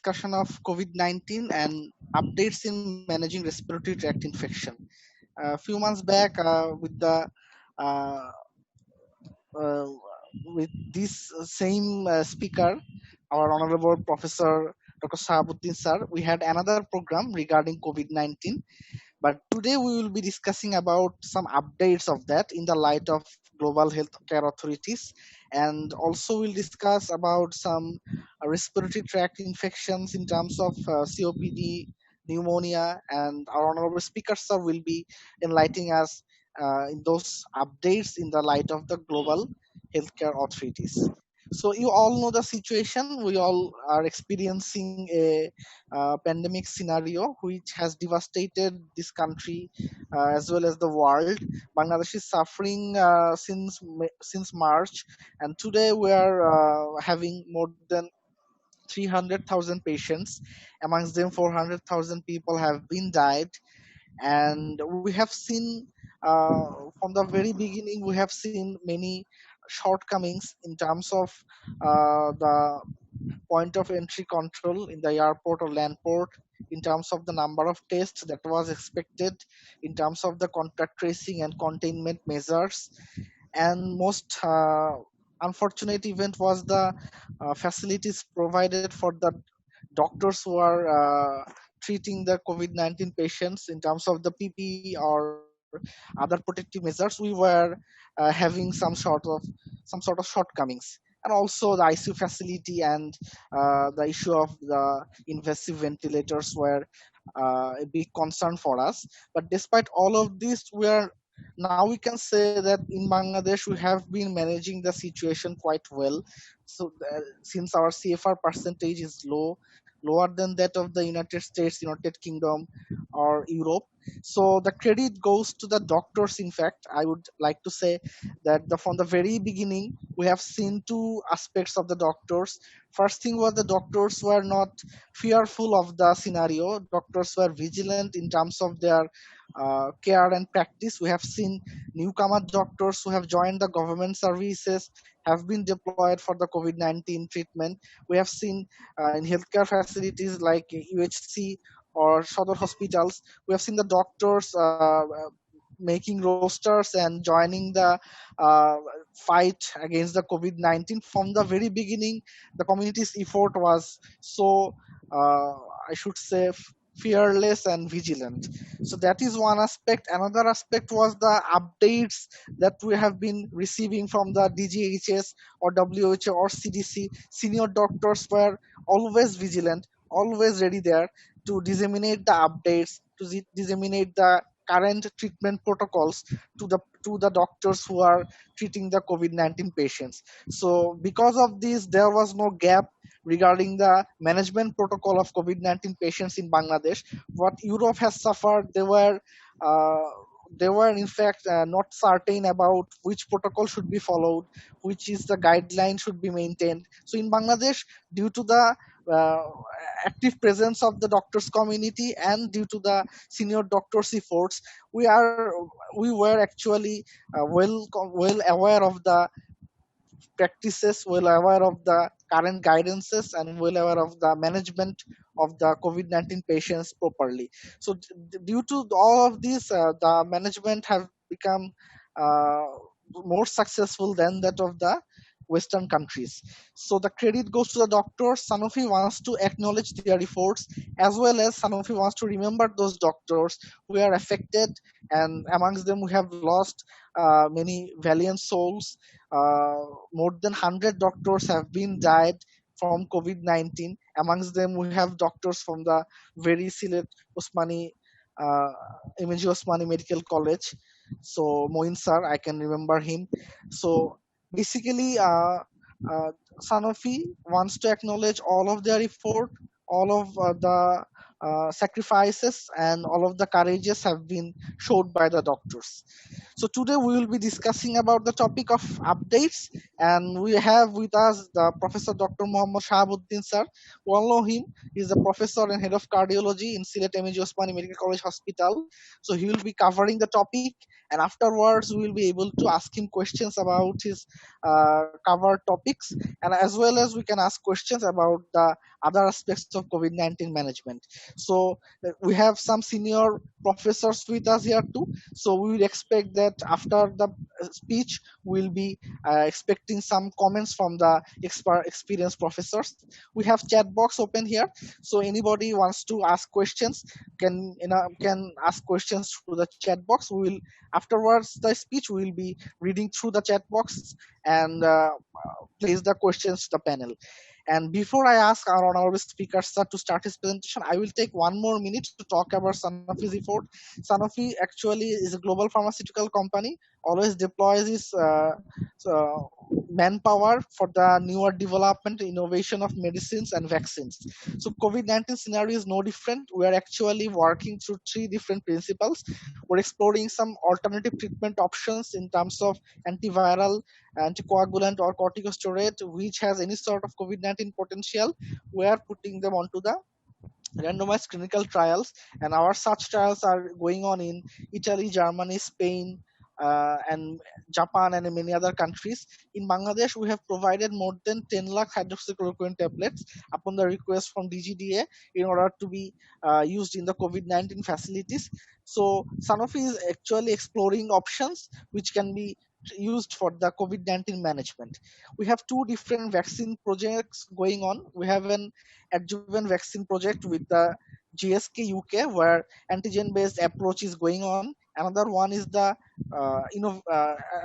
discussion of COVID-19 and updates in managing respiratory tract infection. A few months back, uh, uh, with this same speaker, our honorable Professor Dr. Sahabuddin sir, we had another program regarding COVID-19. But today we will be discussing about some updates of that in the light of global healthcare authorities, and also we'll discuss about some respiratory tract infections in terms of COPD, pneumonia, and our honorable speaker sir will be enlightening us in those updates in the light of the global healthcare authorities. So you all know the situation. We all are experiencing a pandemic scenario which has devastated this country as well as the world. Bangladesh is suffering since March, and today we are having more than 300,000 patients. Amongst them, 400,000 people have been died, and we have seen from the very beginning we have seen many shortcomings in terms of the point of entry control in the airport or land port, in terms of the number of tests that was expected, in terms of the contact tracing and containment measures, and most unfortunate event was the facilities provided for the doctors who are treating the COVID-19 patients in terms of the PPE or other protective measures. We were having some sort of shortcomings, and also the ICU facility and the issue of the invasive ventilators were a big concern for us. But despite all of this, we are now we can say that in Bangladesh we have been managing the situation quite well. So since our CFR percentage is lower than that of the United States, United Kingdom, or Europe. So the credit goes to the doctors. In fact, I would like to say that from the very beginning, we have seen two aspects of the doctors. First thing was the doctors were not fearful of the scenario. Doctors were vigilant in terms of their care and practice. We have seen newcomer doctors who have joined the government services have been deployed for the COVID-19 treatment. We have seen in healthcare facilities like UHC or Shodor hospitals, we have seen the doctors making rosters and joining the uh, fight against the COVID-19 from the very beginning. The community's effort was so, I should say, fearless and vigilant. So that is one aspect. Another aspect was the updates that we have been receiving from the DGHS or WHO or CDC. Senior doctors were always vigilant, always ready there to disseminate the updates, to disseminate the current treatment protocols to the doctors who are treating the COVID-19 patients. So because of this, there was no gap regarding the management protocol of COVID-19 patients in Bangladesh. What Europe has suffered, uh, they were in fact not certain about which protocol should be followed, which is the guideline should be maintained. So in Bangladesh, due to the uh, active presence of the doctors community and due to the senior doctors efforts, we were actually well aware of the practices, well aware of the current guidances, and well aware of the management of the COVID-19 patients properly. So due to all of this, the management have become uh, more successful than that of the Western countries. So the credit goes to the doctors. Sanofi wants to acknowledge their efforts, as well as Sanofi wants to remember those doctors who are affected, and amongst them we have lost many valiant souls. More than 100 doctors have been died from COVID-19. Amongst them, we have doctors from the very select Osmani, uh, MNG Osmani Medical College. So Moin sir, I can remember him. So basically, Sanofi wants to acknowledge all of their effort, all of the sacrifices and all of the courages have been showed by the doctors. So today we will be discussing about the topic of updates, and we have with us the Professor Dr. Muhammad Shahabuddin sir. We all know him. He is a professor and head of cardiology in Sylhet MAG Osmani Medical College Hospital. So he will be covering the topic, and afterwards we will be able to ask him questions about his covered topics, and as well as we can ask questions about the other aspects of COVID-19 management. So we have some senior professors with us here too. So we will expect that after the speech, we'll be expecting some comments from the experienced professors. We have chat box open here, so anybody wants to ask questions can ask questions through the chat box. We will afterwards the speech we will be reading through the chat box and place the questions to the panel. And before I ask our honorable speaker sir to start his presentation, I will take one more minute to talk about Sanofi's effort. Sanofi actually is a global pharmaceutical company, always deploys its manpower for the newer development, innovation of medicines and vaccines. So COVID-19 scenario is no different. We are actually working through three different principles. We're exploring some alternative treatment options in terms of antiviral, anticoagulant or corticosteroid, which has any sort of COVID-19 potential. We are putting them onto the randomized clinical trials, and our such trials are going on in Italy, Germany, Spain, and Japan, and in many other countries. In Bangladesh, we have provided more than 10 lakh hydroxychloroquine tablets upon the request from DGDA in order to be used in the COVID-19 facilities. So Sanofi is actually exploring options which can be used for the COVID-19 management. We have two different vaccine projects going on. We have an adjuvant vaccine project with the GSK UK, where antigen-based approach is going on. Another one is the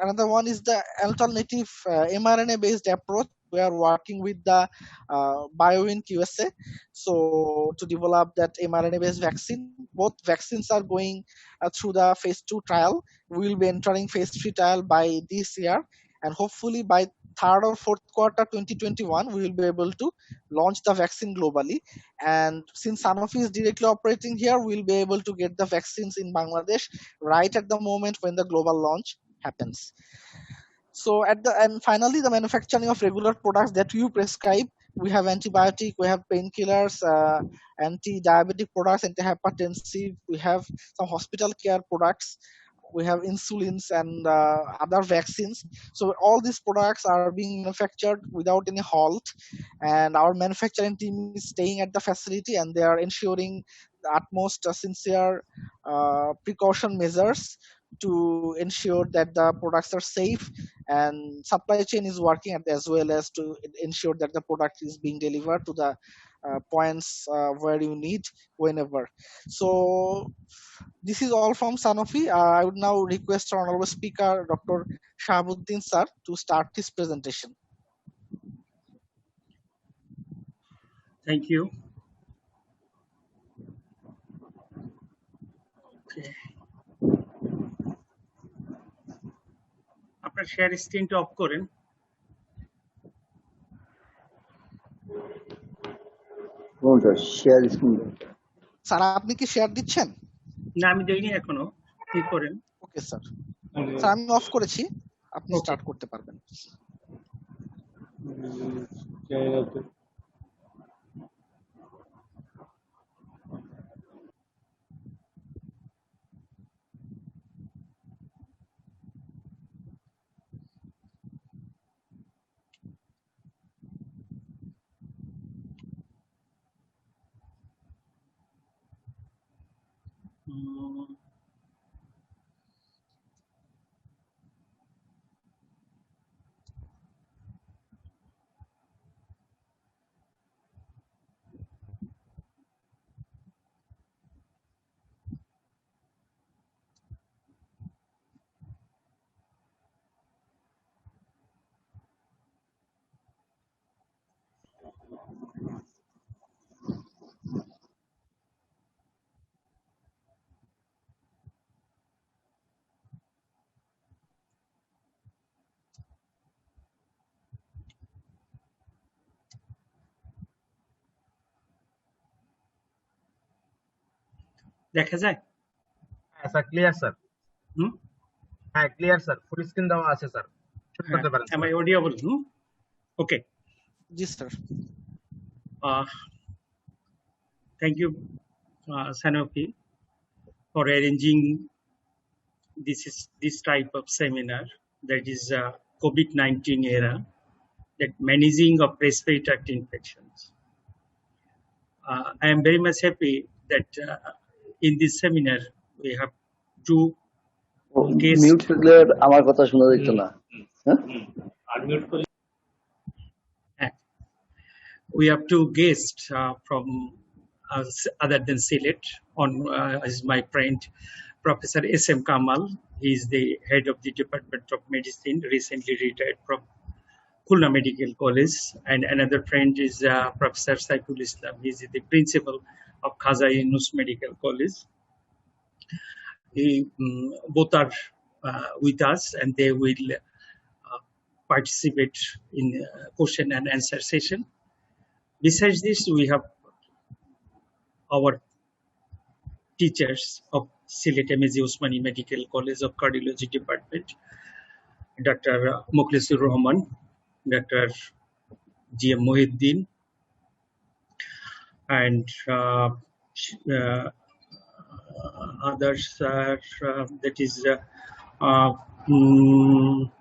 another one is the alternative mRNA-based approach. We are working with the BioInc USA, so to develop that mRNA-based vaccine. Both vaccines are going through the phase 2 trial. We will be entering phase 3 trial by this year, and hopefully by third or fourth quarter 2021 we will be able to launch the vaccine globally. And since Sanofi is directly operating here, we'll be able to get the vaccines in Bangladesh right at the moment when the global launch happens. So at the and finally, the manufacturing of regular products that you prescribe. We have antibiotic, we have painkillers, anti-diabetic products, antihypertensive. We have some hospital care products. We have insulins and other vaccines. So all these products are being manufactured without any halt, and our manufacturing team is staying at the facility, and they are ensuring the utmost sincere precaution measures to ensure that the products are safe, and supply chain is working as well as to ensure that the product is being delivered to the points where you need whenever. So this is all from Sanofi. I would now request our honorable speaker, Dr. Shahabuddin sir, to start his presentation. Thank you. Okay. আপনার share স্ক্রিনটা of করেন। কোনটা share screen? Sir আপনি কি share দিচ্ছেন? না আমি দেইনি এখনো। কি করেন? Okay sir. স্যার আমি অফ করেছি, আপনি স্টার্ট করতে পারবেন। দেখা যায়? হ্যাঁ স্যার, ক্লিয়ার স্যার। হুম? হ্যাঁ ক্লিয়ার স্যার, ফুল স্ক্রিন দেওয়া আছে স্যার, শুরু করতে পারেন Am sir. I audible? Okay. Yes, sir. Thank you, Sanofi, for arranging this type of seminar, that is COVID-19 era, that managing of respiratory tract infections. I am very much happy that in this seminar we have two guests. Mute থাকলে আমার কথা শোনা যেত না। হ্যাঁ, We have two guests from other than Sylhet. Is my friend Professor S.M. Kamal. He is the head of the Department of Medicine, recently retired from Khulna Medical College, and another friend is Professor Saiful Islam. He is the principal of Khaza Yunus Medical College. Both are with us, and they will participate in question and answer session. Besides this, we have our teachers of Sylhet M.A.G. Osmani Medical College of Cardiology Department, Dr. Mukhlisur Rahman, Dr. G.M. Mohiddin, and others are that is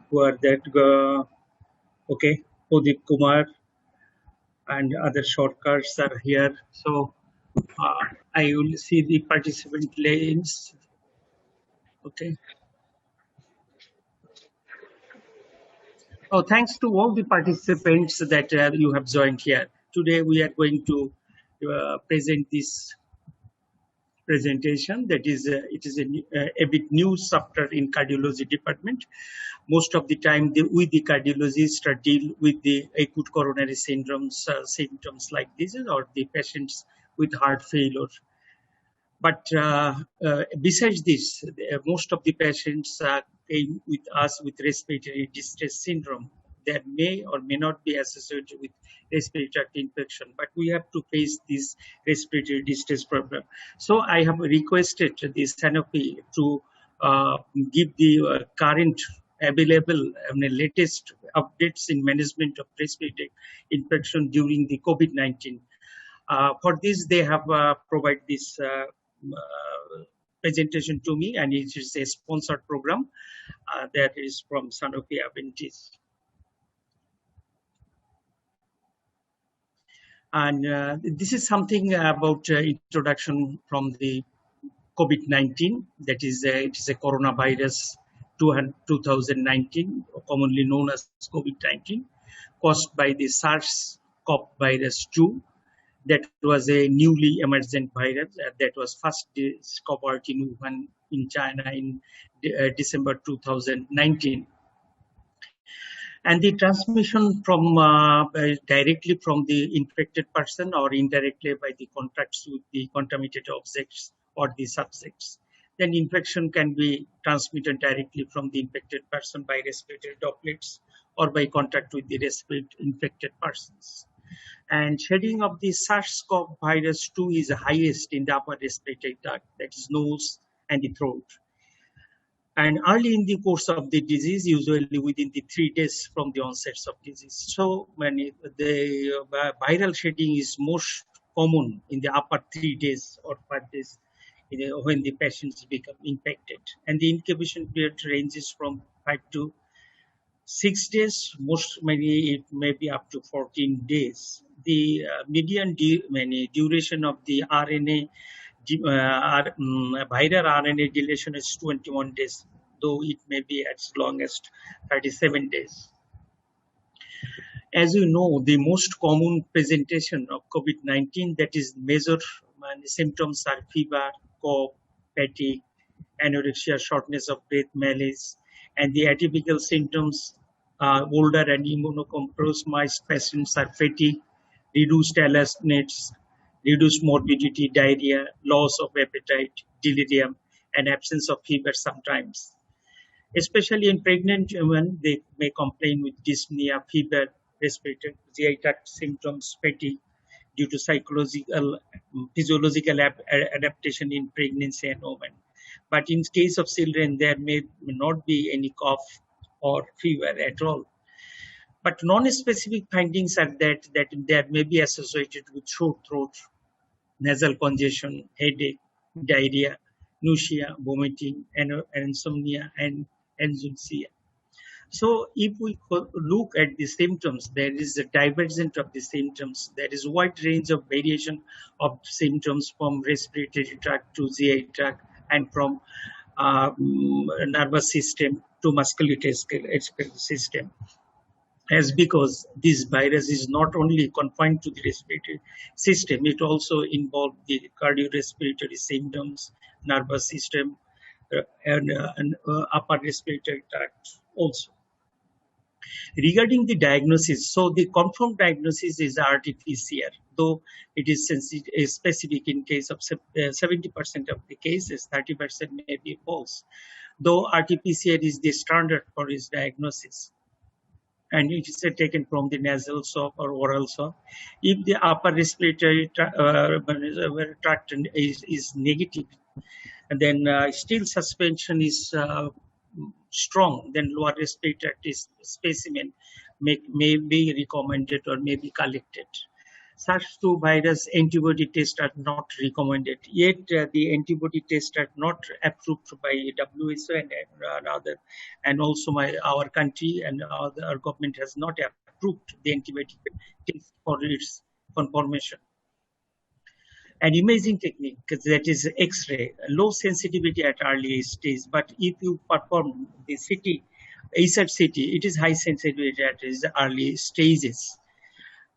who are that okay, Udit Kumar and other shortcuts are here. So I will see the participant names. Okay. Oh, thanks to all the participants that you have joined here. Today we are going to present this presentation. That is, it is a bit new chapter in cardiology department. Most of the time, we the cardiologists deal with the acute coronary symptoms like this, or the patients with heart failure. But besides this, most of the patients came with us with respiratory distress syndrome. That may or may not be associated with respiratory tract infection, but we have to face this respiratory distress problem. So I have requested the Sanofi to give the current available latest updates in management of respiratory infection during the COVID-19. For this, they have provided this presentation to me, and it is a sponsored program that is from Sanofi Aventis. And this is something about introduction from the COVID-19. That is, it is a coronavirus 2019, commonly known as COVID-19, caused by the SARS-CoV virus 2. That was a newly emergent virus that was first discovered in Wuhan, in China, in December 2019. And the transmission from directly from the infected person or indirectly by the contacts with the contaminated objects or the subjects. Then infection can be transmitted directly from the infected person by respiratory droplets or by contact with the infected persons. And shedding of the SARS-CoV virus 2 is highest in the upper respiratory tract, that is nose and the throat. And early in the course of the disease, usually within the 3 days from the onset of disease. So the viral shedding is most common in the upper 3 days or 5 days when the patients become infected. And the incubation period ranges from 5 to 6 days, it may be up to 14 days. The median duration of the RNA viral RNA deletion is 21 days, though it may be as long as 37 days. As you know, the most common presentation of COVID-19, that is major symptoms are fever, cough, fatigue, anorexia, shortness of breath, malaise, and the atypical symptoms older and immunocompromised patients are fatigue, reduced elasticity, reduced morbidity, diarrhea, loss of appetite, delirium, and absence of fever sometimes. Especially in pregnant women, they may complain with dyspnea, fever, respiratory GI tract symptoms, fatigue, due to psychological, physiological adaptation in pregnancy and women. But in case of children, there may not be any cough or fever at all. But non-specific findings are that there may be associated with sore throat, nasal congestion, headache, diarrhea, nausea, vomiting, and insomnia, and anosmia. So if we look at the symptoms, there is a divergence of the symptoms. There is a wide range of variation of symptoms from respiratory tract to GI tract and from nervous system to musculoskeletal system. As because this virus is not only confined to the respiratory system, it also involves the cardiorespiratory symptoms, nervous system, and upper respiratory tract also. Regarding the diagnosis, so the confirmed diagnosis is RT-PCR, though it is specific in case of 70% of the cases, 30% may be false, though RT-PCR is the standard for its diagnosis. And it is taken from the nasal swab or oral swab. If the upper respiratory tract is negative, and then still suspension is strong, then lower respiratory tract specimen may be recommended or may be collected. SARS-2 virus antibody tests are not recommended. Yet the antibody tests are not approved by WHO and other, and also our country and our government has not approved the antibody test for its confirmation. An imaging technique, that is X-ray, low sensitivity at early stage, but if you perform the CT, HRCT, it is high sensitivity at its early stages.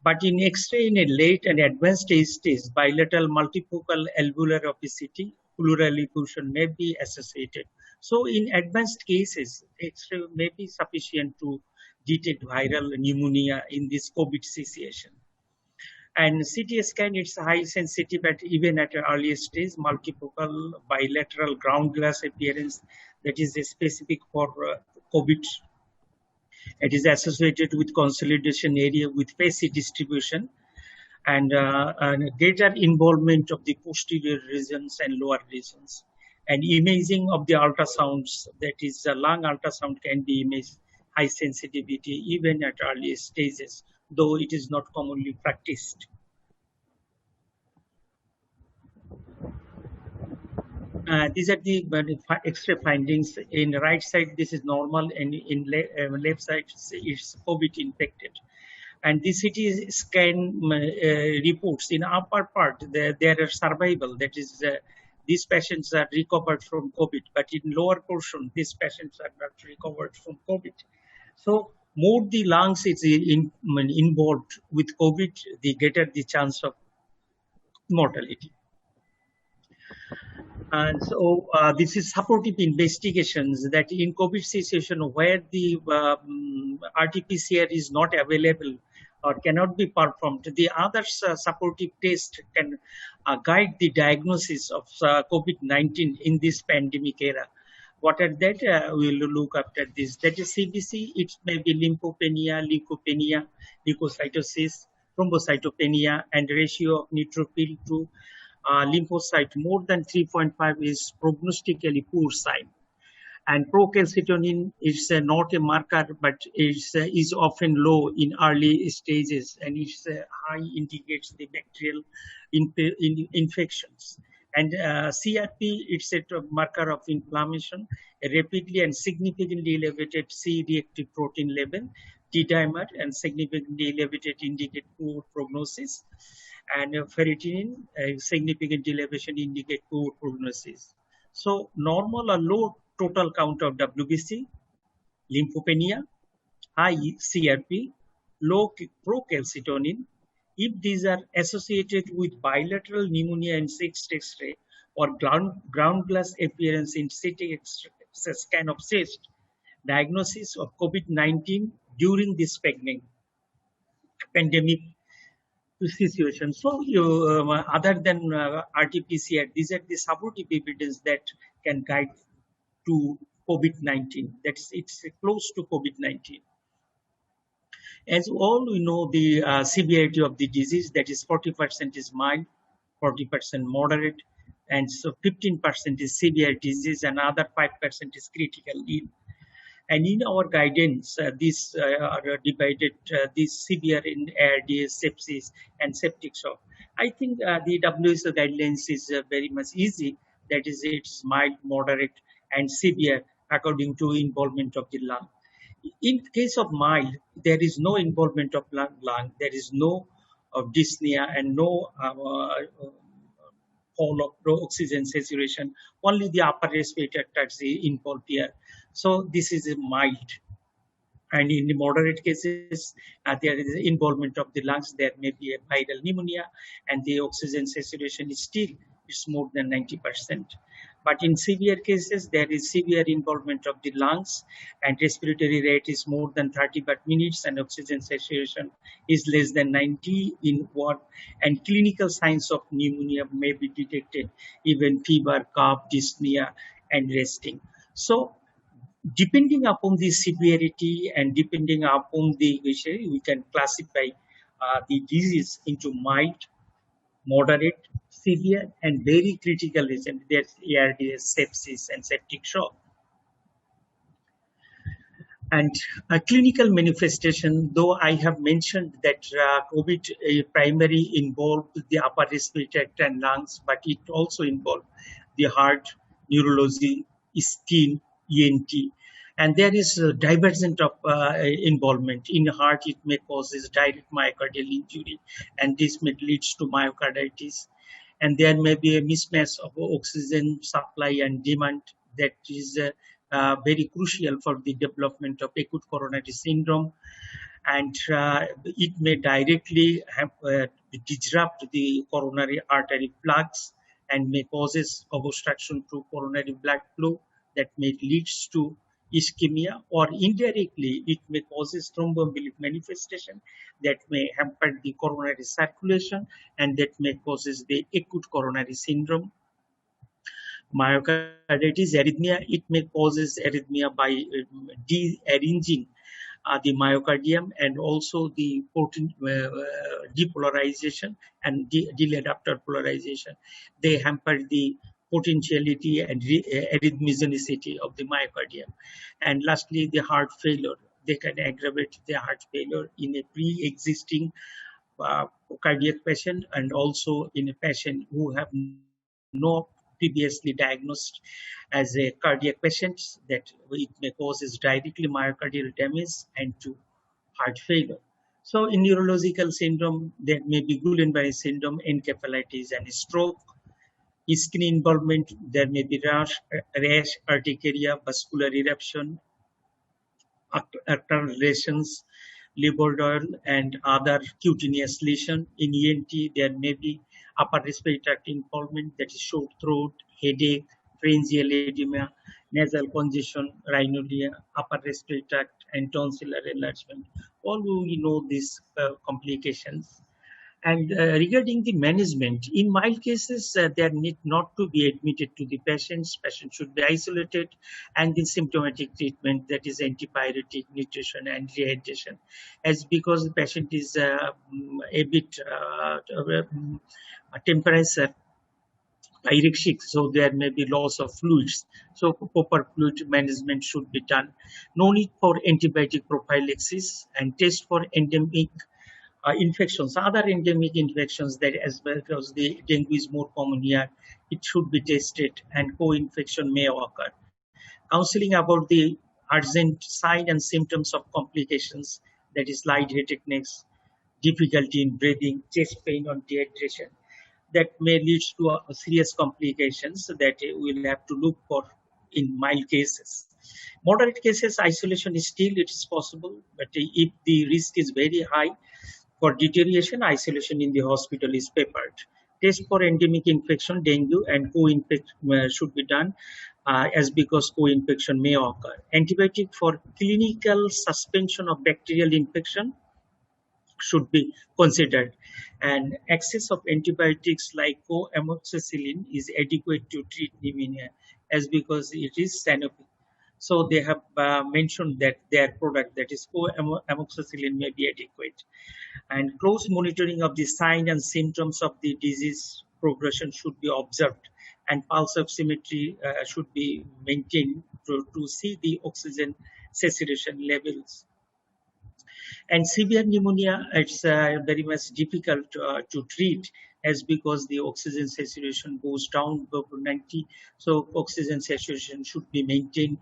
But in X-ray in a late and advanced stage, bilateral multifocal alveolar opacity, pleural effusion may be associated. So in advanced cases, X-ray may be sufficient to detect viral pneumonia in this COVID situation. And CT scan, it's high sensitive even at an early stage, multifocal bilateral ground glass appearance that is specific for COVID. It is associated with consolidation area with phase distribution and greater involvement of the posterior regions and lower regions. And imaging of the ultrasounds, that is lung ultrasound, can be imaged high sensitivity even at early stages, though it is not commonly practiced. These are the X-ray findings. In the right side, this is normal, and in left side, it's COVID infected. And the CT scan reports in upper part, there are survival. That is, these patients are recovered from COVID, but in lower portion, these patients are not recovered from COVID. So more the lungs is involved with COVID, the greater the chance of mortality. And so this is supportive investigations that in COVID situation where the RT-PCR is not available or cannot be performed, the other supportive test can guide the diagnosis of COVID-19 in this pandemic era. What are that? We'll look after this. That is CBC. It may be lymphopenia, leukopenia, leukocytosis, thrombocytopenia, and ratio of neutrophil to lymphocyte more than 3.5 is prognostically poor sign. And procalcitonin is not a marker, but is often low in early stages, and it's high indicates the bacterial infections. And CRP, it's a marker of inflammation, a rapidly and significantly elevated C-reactive protein level, T-dimer, and significantly elevated indicate poor prognosis. And ferritin, significant elevation indicate poor prognosis. So normal or low total count of WBC, lymphopenia, high CRP, low procalcitonin. If these are associated with bilateral pneumonia in chest X-ray or ground glass appearance in CT scan of chest, diagnosis of COVID-19 during this pandemic situation. So other than RT-PCR, these are the supportive evidence that can guide to COVID-19. It's close to COVID-19. As all we know, the severity of the disease, that is 40% is mild, 40% moderate, and so 15% is severe disease, and other 5% is critical ill. And in our guidance, these are divided, these severe in ARDS, sepsis, and septic shock. I think the WHO guidelines is very much easy. That is, it's mild, moderate, and severe according to involvement of the lung. In case of mild, there is no involvement of lung. There is no dyspnea and no fall of oxygen saturation. Only the upper respiratory tracts involved here. So this is a mild. And in the moderate cases, there is involvement of the lungs. There may be a viral pneumonia, and the oxygen saturation is still it's more than 90%. But in severe cases, there is severe involvement of the lungs, and respiratory rate is more than 30 per minutes, and oxygen saturation is less than 90 in one. And clinical signs of pneumonia may be detected, even fever, cough, dyspnea, and resting. So depending upon the severity and depending upon the issue, we can classify the disease into mild, moderate, severe, and very critical region. There's ARDS, sepsis, and septic shock. And a clinical manifestation, though I have mentioned that COVID primary involved the upper respiratory tract and lungs, but it also involved the heart, neurology, skin, ENT. And there is a divergent of involvement. In heart, it may cause direct myocardial injury, and this may lead to myocarditis. And there may be a mismatch of oxygen supply and demand that is very crucial for the development of acute coronary syndrome. And it may directly have, disrupt the coronary artery plaques and may causes obstruction to coronary blood flow that may lead to ischemia, or indirectly it may causes thromboembolic manifestation that may hamper the coronary circulation and that may causes the acute coronary syndrome. Myocarditis arrhythmia, it may causes arrhythmia by dearranging the myocardium and also the depolarization and delayed after polarization. They hamper the potentiality and arrhythmogenicity of the myocardium. And lastly, the heart failure. They can aggravate the heart failure in a pre-existing cardiac patient and also in a patient who have no previously diagnosed as a cardiac patient, that it may cause directly myocardial damage and to heart failure. So in neurological syndrome, there may be Guillain-Barré syndrome, encephalitis, and stroke. Skin involvement, there may be rash, urticaria, vascular eruption, arterial lesions, liver and other cutaneous lesion. In ENT, there may be upper respiratory tract involvement, that is sore throat, headache, pharyngeal edema, nasal congestion, rhinorrhea, upper respiratory tract, and tonsillar enlargement. All we know these complications. And regarding the management, in mild cases, there need not to be admitted to the patients. Patient should be isolated, and the symptomatic treatment, that is antipyretic, nutrition, and rehydration. As because the patient is a bit temperature pyrexic, so there may be loss of fluids. So proper fluid management should be done. No need for antibiotic prophylaxis and test for endemic infections, other endemic infections, that as well as the dengue is more common here, it should be tested and co-infection may occur. Counseling about the urgent sign and symptoms of complications, that is lightheadedness, difficulty in breathing, chest pain or dehydration, that may lead to serious complications that we'll have to look for in mild cases. Moderate cases, isolation is still it is possible, but if the risk is very high for deterioration, isolation in the hospital is preferred. Test for endemic infection, dengue, and co-infection should be done, as because co-infection may occur. Antibiotic for clinical suspension of bacterial infection should be considered, and excess of antibiotics like co-amoxicillin is adequate to treat pneumonia, as because it is Sanofi. So they have mentioned that their product, that is amoxicillin, may be adequate. And close monitoring of the signs and symptoms of the disease progression should be observed, and pulse oximetry should be maintained to see the oxygen saturation levels. And severe pneumonia, it's very much difficult to treat, as because the oxygen saturation goes down below 90. So oxygen saturation should be maintained,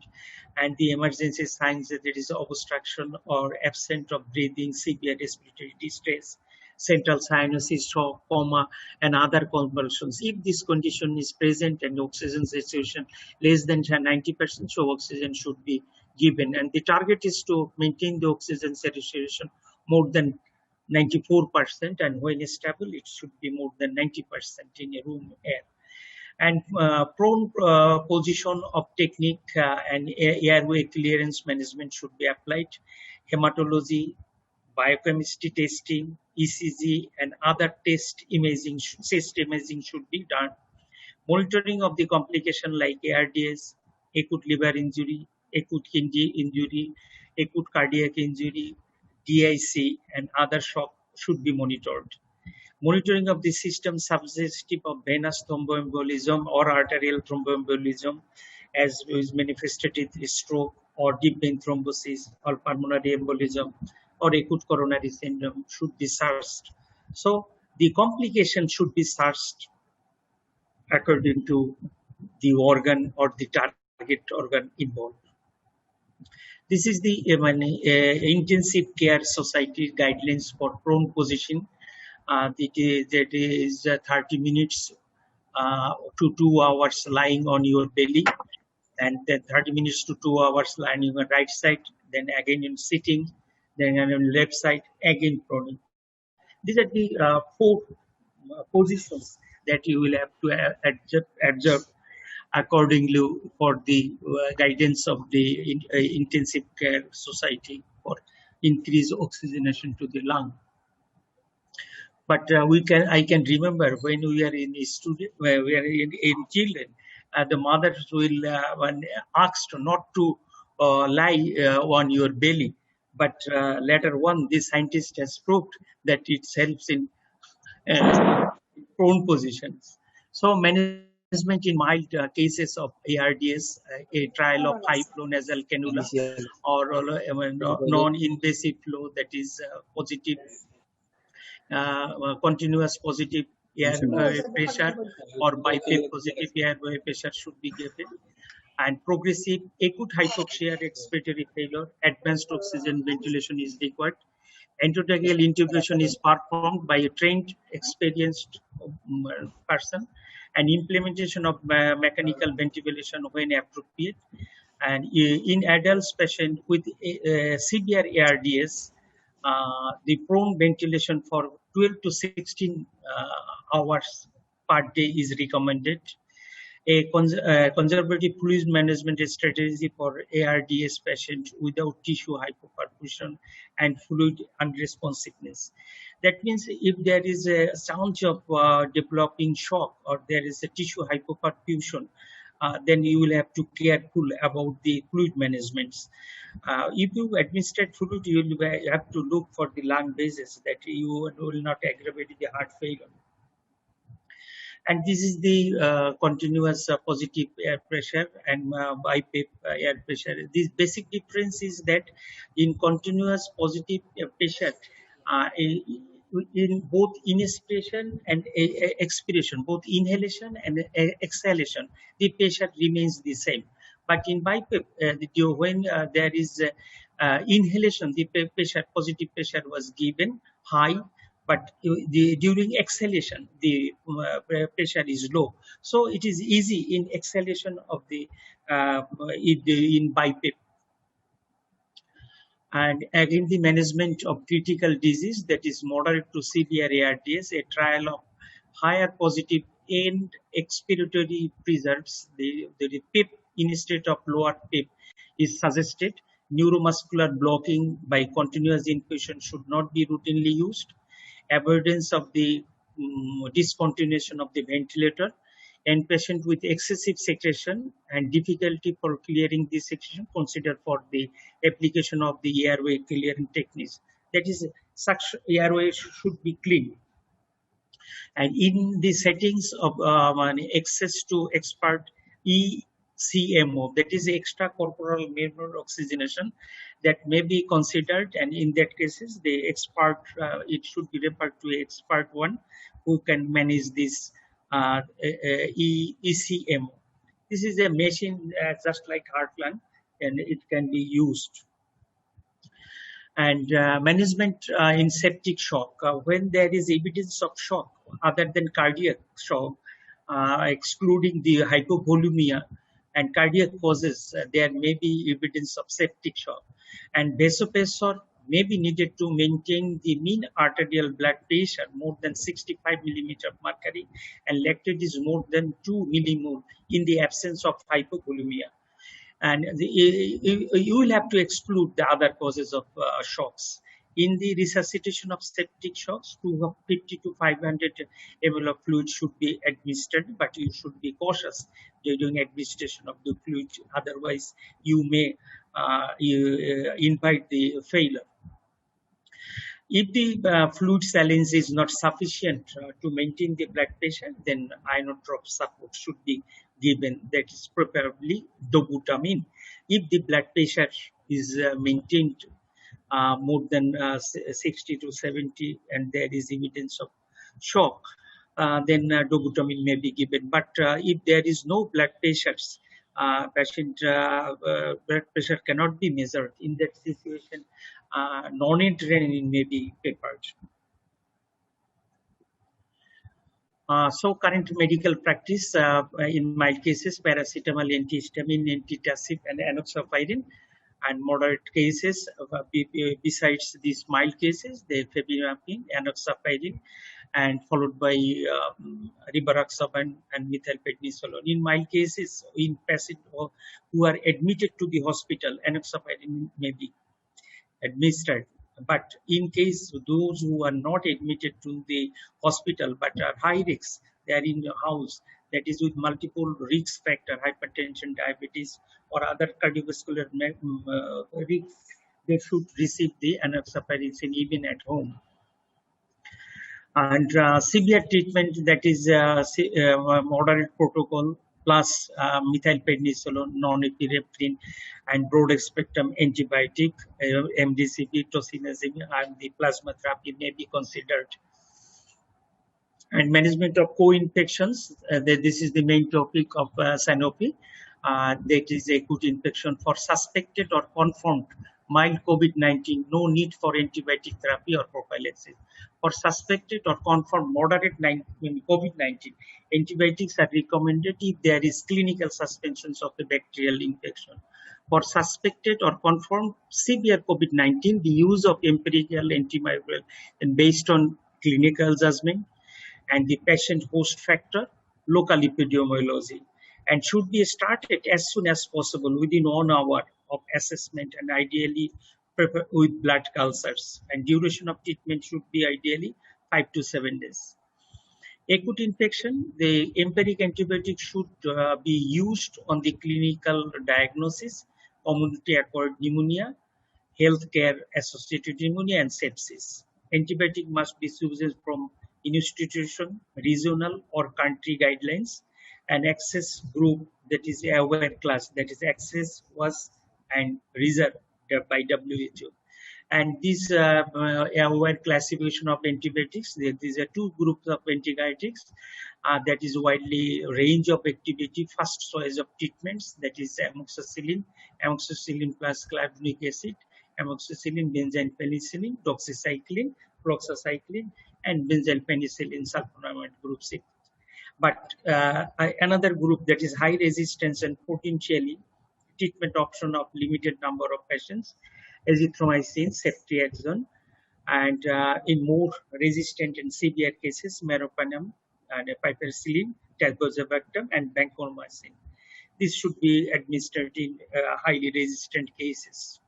and the emergency signs that there is obstruction or absent of breathing, severe respiratory distress, central cyanosis, shock, coma, and other convulsions. If this condition is present and oxygen saturation less than 90%, so oxygen should be given. And the target is to maintain the oxygen saturation more than 94%, and when stable, it should be more than 90% in a room air. And prone position of technique and airway clearance management should be applied. Hematology, biochemistry testing, ECG, and other chest imaging should be done. Monitoring of the complication like ARDS, acute liver injury, acute kidney injury, acute cardiac injury, DIC, and other shock should be monitored. Monitoring of the system suggestive of venous thromboembolism or arterial thromboembolism, as is manifested with stroke or deep vein thrombosis or pulmonary embolism or acute coronary syndrome, should be searched. So the complication should be searched according to the organ or the target organ involved. This is the Intensive Care Society guidelines for prone position. That is 30 minutes to 2 hours lying on your belly, and then 30 minutes to 2 hours lying on your right side, then again in sitting, then on your left side, again proning. These are the four positions that you will have to observe accordingly for the guidance of the Intensive Care Society for increased oxygenation to the lung. But I can remember when we are in a student, where we are in children, the mothers will when asked not to lie on your belly, but later on, the scientist has proved that it helps in prone positions. So management in mild cases of ARDS, a trial of high flow nasal cannula or non-invasive flow, that is positive, continuous positive air pressure or BiPAP positive airway pressure should be given. And progressive acute hypoxia, respiratory failure, advanced oxygen ventilation is required. Endotracheal intubation is performed by a trained, experienced person, and implementation of mechanical ventilation when appropriate. And in adults patient with severe ARDS, the prone ventilation for 12 to 16 hours per day is recommended. A conservative fluid management strategy for ARDS patients without tissue hypoperfusion and fluid unresponsiveness. That means if there is a chance of developing shock or there is a tissue hypoperfusion, then you will have to be careful about the fluid management. If you administer fluid, you will have to look for the lung bases, that you will not aggravate the heart failure. And this is the continuous positive air pressure and BiPAP air pressure. This basic difference is that in continuous positive air pressure, in both inspiration and expiration, both inhalation and exhalation, the pressure remains the same. But in BiPAP, when there is inhalation, the pressure, positive pressure was given high, but during exhalation, the pressure is low. So it is easy in exhalation of the in BiPAP. And again, the management of critical disease, that is moderate to severe ARDS, a trial of higher positive and expiratory preserves, the PEP instead of lower PEP is suggested. Neuromuscular blocking by continuous infusion should not be routinely used. Avoidance of the discontinuation of the ventilator. and patient with excessive secretion and difficulty for clearing the secretion, consider for the application of the airway clearing techniques. That is, such airway should be clean. And in the settings of access to expert ECMO, that is extracorporeal membrane oxygenation, that may be considered, and in that cases the expert, it should be referred to expert one who can manage this ECMO. This is a machine just like heart lung, and it can be used. And management in septic shock, when there is evidence of shock other than cardiac shock, excluding the hypovolemia and cardiac causes, there may be evidence of septic shock, and vasopressor may be needed to maintain the mean arterial blood pressure more than 65 millimeter of mercury, and lactate is more than 2 millimole in the absence of hypovolemia. And you will have to exclude the other causes of shocks. In the resuscitation of septic shocks, 250 to 500 ml of fluid should be administered, but you should be cautious during administration of the fluid, otherwise you may invite the failure. If the fluid saline is not sufficient to maintain the blood pressure, then inotrope support should be given, that is preferably dobutamine. If the blood pressure is maintained more than 60 to 70 and there is evidence of shock, then dobutamine may be given. But if there is no blood pressures, patient blood pressure cannot be measured, in that situation non-adrenaline may be preferred. So current medical practice in mild cases, paracetamol, antihistamine, antitussive, and enoxaparin, and moderate cases, besides these mild cases, the febinapine, enoxaparin, and followed by rivaroxaban and methylprednisolone. In mild cases, in patients who are admitted to the hospital, enoxaparin may be administered. But in case those who are not admitted to the hospital but are high risk, they are in your house, that is with multiple risk factor, hypertension, diabetes, or other cardiovascular risk, they should receive the enoxaparin even at home. And severe treatment, that is moderate protocol plus methylprednisolone, non-epinephrine, and broad spectrum antibiotic, MDCP, tocilizumab, and the plasma therapy may be considered. And management of co-infections, this is the main topic of Sanofi. That is acute infection for suspected or confirmed mild COVID-19, no need for antibiotic therapy or prophylaxis. For suspected or confirmed moderate COVID-19, antibiotics are recommended if there is clinical suspensions of a bacterial infection. For suspected or confirmed severe COVID-19, the use of empirical antiviral and based on clinical judgment and the patient host factor, local epidemiology, and should be started as soon as possible within 1 hour of assessment, and ideally with blood cultures, and duration of treatment should be ideally 5 to 7 days. Acute infection, the empiric antibiotic should be used on the clinical diagnosis, community acquired pneumonia, healthcare associated pneumonia, and sepsis. Antibiotic must be chosen from institution, regional, or country guidelines, and access group, that is aware class, that is access, was, and reserved by WHO. And this aware classification of antibiotics, these are two groups of antibiotics that is widely range of activity. First choice of treatments, that is amoxicillin, amoxicillin plus clavulanic acid, amoxicillin, benzyl penicillin, doxycycline, proxycycline, and benzyl penicillin sulfonamide group 6. But another group, that is high resistance and potentially treatment option of limited number of patients, azithromycin, ceftriaxone, and in more resistant and severe cases, meropenem, and piperacillin, tazobactam, and vancomycin. This should be administered in highly resistant cases.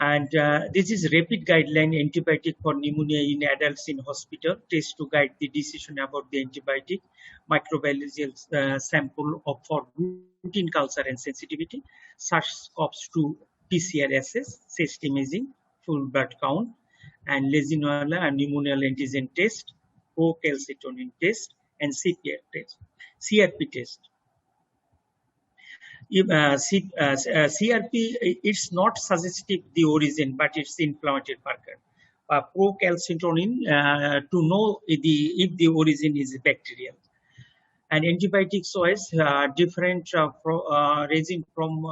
And this is rapid guideline antibiotic for pneumonia in adults in hospital. Test to guide the decision about the antibiotic. Microbiological sample of for routine culture and sensitivity. SARS-CoV-2 PCR assess, chest imaging, full blood count, and Legionella and pneumonial antigen test, procalcitonin test, and CPR test, CRP test. CRP, it's not suggestive the origin, but it's inflammatory marker. Procalcitonin to know if the origin is bacterial. And antibiotic choice different ranging from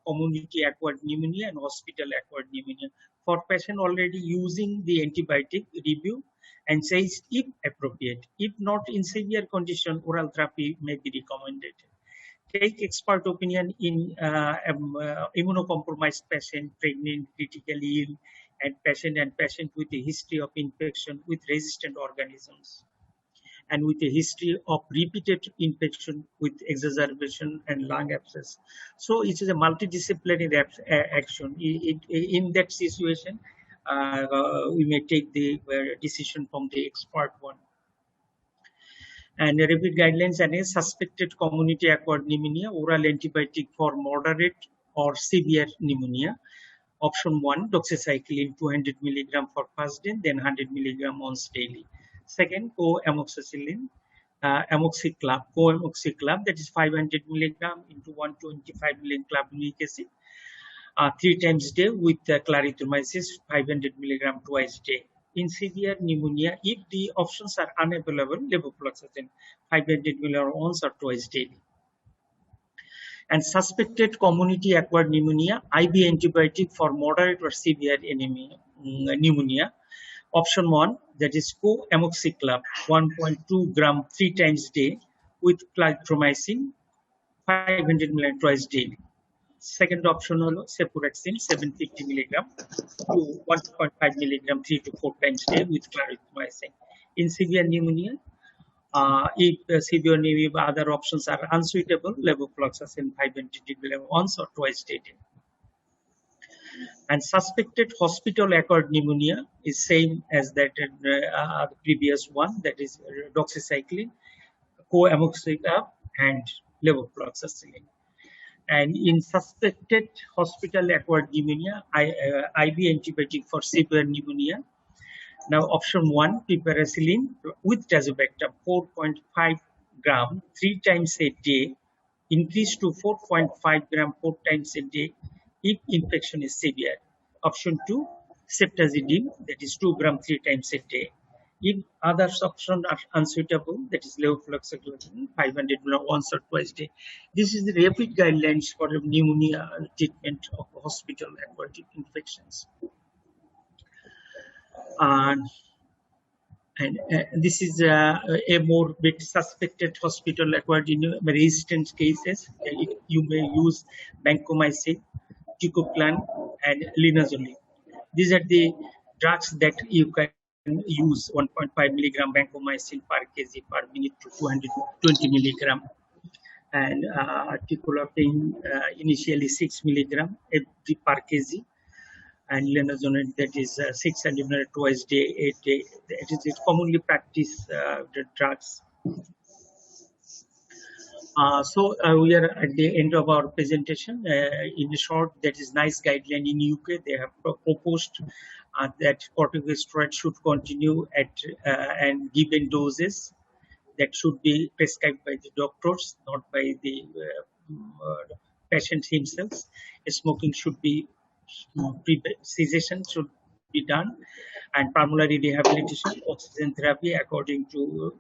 community acquired pneumonia and hospital acquired pneumonia. For patient already using the antibiotic, review and says if appropriate. If not in severe condition, oral therapy may be recommended. Take expert opinion in immunocompromised patient, pregnant, critically ill, and patient with a history of infection with resistant organisms, and with a history of repeated infection with exacerbation and lung abscess. So it is a multidisciplinary action. In that situation, we may take the decision from the expert one. And the rapid guidelines and a suspected community acquired pneumonia, oral antibiotic for moderate or severe pneumonia. Option 1, doxycycline 200 milligram for first day, then 100 milligram once daily. Second, co-amoxicillin, co-amoxiclav, that is 500 milligram into 125 milligram clavulanic acid, 3 times a day with clarithromycin 500 milligram twice a day. In severe pneumonia, if the options are unavailable, levofloxacin 500 milligram once or twice daily. And suspected community acquired pneumonia, IV antibiotic for moderate or severe pneumonia. Option 1, that is co-amoxiclav 1.2 gram 3 times a day with clarithromycin 500 milligram twice daily. Second option, cefuroxime 750 milligram to 1.5 milligram 3 to 4 times a day with clarithromycin. In severe pneumonia, if severe pneumonia other options are unsuitable, levofloxacin 500 milligram once or twice daily. And suspected hospital-acquired pneumonia is same as that the previous one, that is doxycycline, co-amoxiclav, and levofloxacin. And in suspected hospital-acquired pneumonia, IV antibiotic for severe pneumonia. Now, option 1, piperacillin with tazobactam 4.5 gram 3 times a day, increased to 4.5 gram 4 times a day if infection is severe. Option 2, ceftazidime, that is 2 gram 3 times a day. If other options are unsuitable, that is levofloxacin 500 milligram once or twice a day. This is the rapid guidelines for pneumonia treatment of hospital-acquired infections. And this is a more bit suspected hospital-acquired resistant cases. You may use vancomycin, teicoplanin, and linezolid. These are the drugs that you can use 1.5 milligram vancomycin per kg per minute to 220 milligram, and teicoplanin initially 6 milligram every per kg, and linezolid that is 600 milligram twice day, 8 day. It is commonly practiced the drugs. So we are at the end of our presentation. In short, that is NICE guideline in UK. They have proposed that corticosteroid should continue at and given doses that should be prescribed by the doctors, not by the patient himself. Smoking should be cessation should be done, and pulmonary rehabilitation, oxygen therapy according to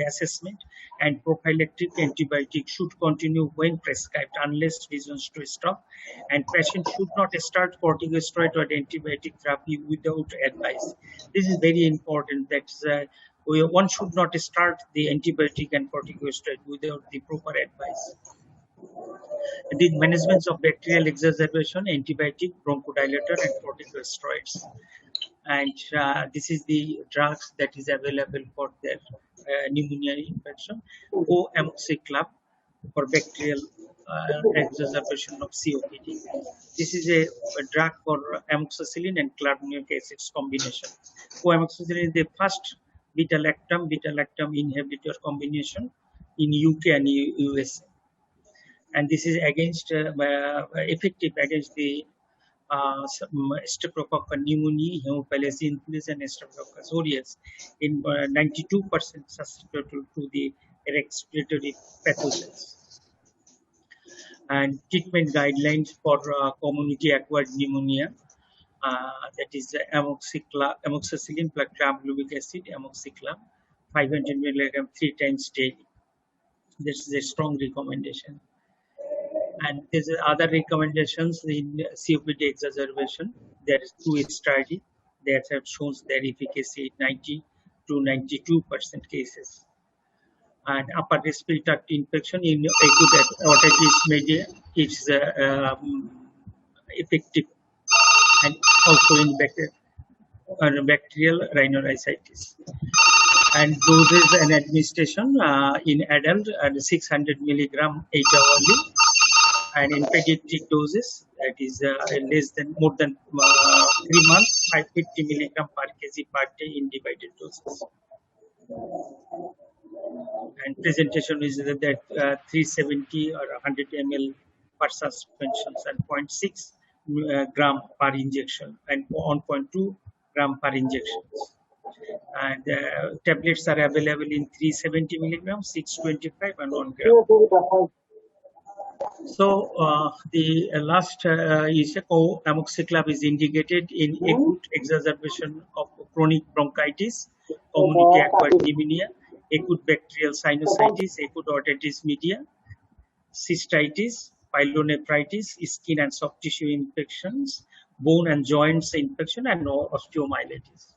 assessment, and prophylactic antibiotic should continue when prescribed unless reasons to stop, and patient should not start corticosteroid or antibiotic therapy without advice. This is very important, that one should not start the antibiotic and corticosteroid without the proper advice. The management of bacterial exacerbation, antibiotic, bronchodilator, and corticosteroids. And this is the drugs that is available for their pneumonia infection. Co-amoxiclav for bacterial exacerbation of COPD. This is a drug for amoxicillin and clavulanic acids combination. Coamoxicillin is the first beta-lactam inhibitor combination in UK and USA, and this is against effective against the Streptococcus pneumoniae, Haemophilus influenza, and Streptococcus aureus in 92% susceptible to the respiratory pathogens. And treatment guidelines for community-acquired pneumonia, that is amoxicillin plus clavulanic acid, amoxiclav, 500 milligram 3 times daily. This is a strong recommendation. And there's other recommendations in COPD exacerbation. There is 2 studies that have shown their efficacy in 90 to 92% cases. And upper respiratory tract infection in acute otitis media is effective, and also in bacterial rhinosinusitis. And doses and administration in adult and 600 milligram 8 hourly, and in pediatric doses, that is more than 3 months, 550 milligram per kg per day in divided doses. And presentation is that 370 or 100 ml per suspensions and 0.6 gram per injection and 1.2 gram per injections. And tablets are available in 370 milligrams, 625 and 1 gram. So the last is amoxiclav is indicated in acute exacerbation of chronic bronchitis, community-acquired pneumonia, acute bacterial sinusitis, acute otitis media, cystitis, pyelonephritis, skin and soft tissue infections, bone and joints infection, and osteomyelitis.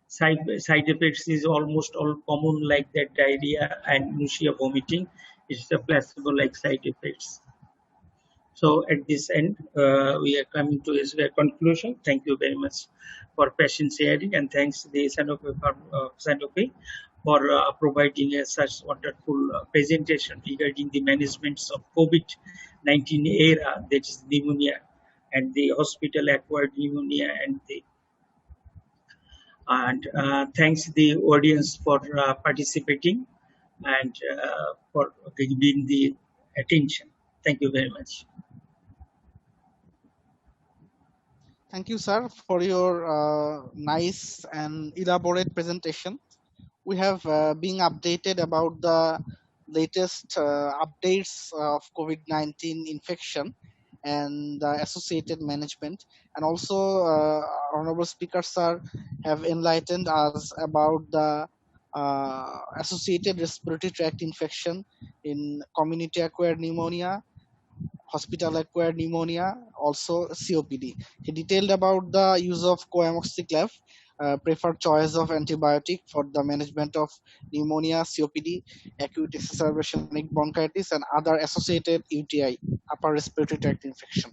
Side effects is almost all common, like that diarrhea and nausea, vomiting. It's a placebo-like side effects. So at this end, we are coming to a conclusion. Thank you very much for patient sharing, and thanks to the Sanofi for providing such wonderful presentation regarding the management of COVID-19 era, that is pneumonia and the hospital-acquired pneumonia, and thanks to the audience for participating and for giving the attention. Thank you very much. Thank you, sir, for your nice and elaborate presentation. We have been updated about the latest updates of COVID-19 infection and the associated management, and also honorable speakers, sir, have enlightened us about the associated respiratory tract infection in community-acquired pneumonia, hospital-acquired pneumonia, also COPD. He detailed about the use of coamoxiclav, preferred choice of antibiotic for the management of pneumonia, COPD, acute exacerbation bronchitis, and other associated UTI, upper respiratory tract infection.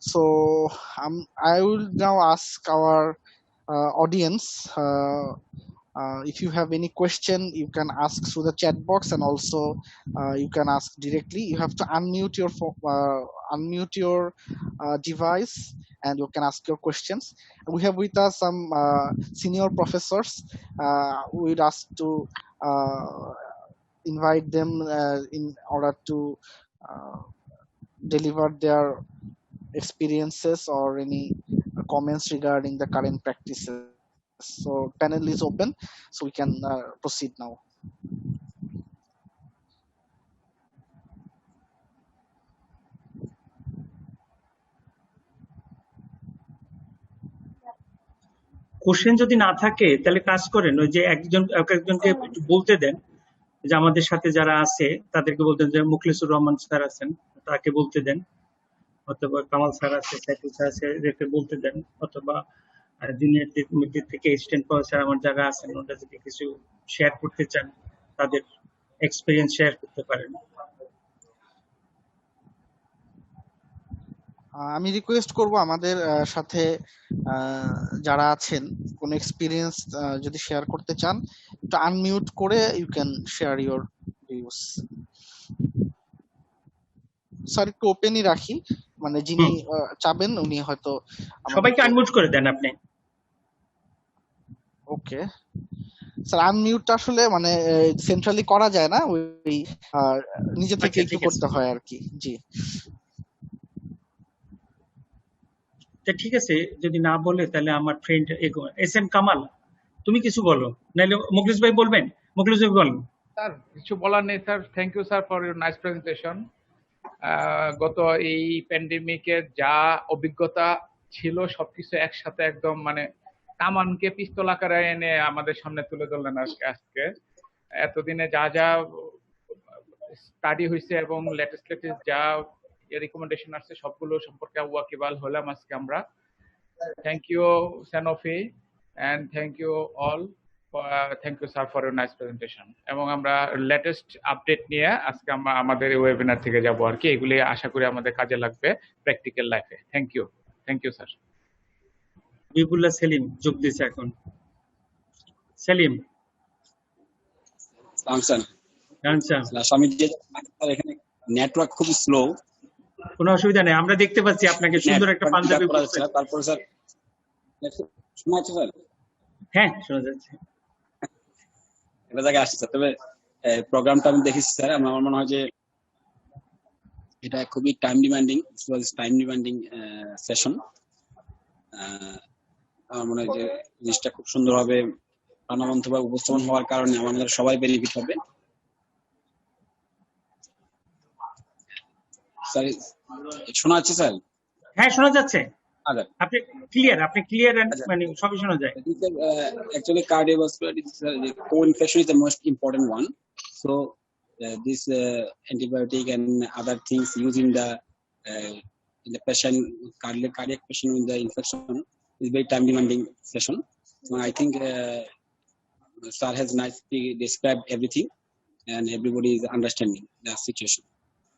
So I will now ask our audience, if you have any question, you can ask through the chat box, and also you can ask directly. You have to unmute your device, and you can ask your questions. We have with us some senior professors. We'd ask to invite them in order to deliver their experiences or any comments regarding the current practices. So panel is open, so we can proceed now. Question যদি না থাকে তাহলে কাজ করেন, ওই যে একজনকে একটু বলতে দেন, যে আমাদের সাথে যারা আছে তাদেরকে বলতে দেন, মুখলেসুর রহমান স্যার আছেন তাকে বলতে দেন, অথবা কামাল স্যার আছে, সাইফুল স্যার আছে, এদেরকে বলতে দেন, অথবা জুনিয়রদের মধ্যে থেকে স্ট্যান্ড প্রফেসর আমার যারা আছেন, ওরা যদি কিছু শেয়ার করতে চান, তাদের এক্সপেরিয়েন্স শেয়ার করতে পারেন। আমি রিকোয়েস্ট করব আমাদের সাথে যারা আছেন কোন এক্সপেরিয়েন্স যদি শেয়ার করতে চান, একটু আনমিউট করে you can share your views. Sir একটু ওপেনই রাখি, মানে যিনি চাবেন উনি হয়তো সবাইকে আমাদেরকে। আনমিউট করে দেন আপনি। ওকে স্যার, আনমিউটটা আসলে মানে সেন্ট্রালি করা যায় না, ওই নিজে থেকে আচ্ছা একটু ঠিক আছে, করতে হয় আর কি। জি তা ঠিক আছে, যদি না বলে তাহলে আমার ফ্রেন্ড এস এম কামাল, তুমি কিছু বলো, নাহলে মুখলিস ভাই বলবেন। মুখলিস ভাই বলেন। স্যার কিছু বলার নেই sir. Thank you sir for your nice presentation. গত এই প্যান্ডেমিকের যা অভিজ্ঞতা ছিল সবকিছু একসাথে একদম মানে কামানকে পিস্তল আকারে এনে আমাদের সামনে তুলে ধরলেন আজকে। এতদিনে যা যা স্টাডি হয়েছে এবং লেটেস্ট যা রিকমেন্ডেশন আসছে সবগুলো সম্পর্কে ওয়াকিবহাল হলাম আজকে আমরা। Thank you Sanofi and thank you all. Thank you sir for your nice presentation. এবং আমরা লেটেস্ট আপডেট নিয়ে আজকে আমরা আমাদের ওয়েবিনার থেকে যাব আর কি। এগুলি আশা করি আমাদের কাজে লাগবে প্র্যাকটিক্যাল লাইফে। Thank you sir. বিবুল্লাহ সেলিম যোগ দিয়েছে এখন। সেলিম আচ্ছা, এখানে নেটওয়ার্ক খুব স্লো, কোনো অসুবিধা নেই, আমরা দেখতে পাচ্ছি আপনাকে সুন্দর একটা পাঞ্জাবি পরছেন। তারপর স্যার শোনা যাচ্ছে স্যার? হ্যাঁ শোনা যাচ্ছে। এটা জায়গায় আসছে স্যার, তবে প্রোগ্রামটা আমি দেখেছি স্যার, আমার মনে হয় যে এটা খুবই টাইম ডিমান্ডিং সেশন। আমার মনে হয় যে জিনিসটা খুব সুন্দরভাবে প্রাণবন্তভাবে উপস্থাপন হওয়ার কারণে আমাদের সবাই বেনিফিট হবে। স্যার শোনা যাচ্ছে স্যার? হ্যাঁ শোনা যাচ্ছে, আচ্ছা আপনি ক্লিয়ার মানে সবই শোনা যায়। Actually, cardiovascular disease, co-infection is the most important one. So, this antibiotic and other things used in the patient, cardiac patient with the infection is very time demanding session. So, I think Sir has nicely described everything, and everybody is understanding the situation.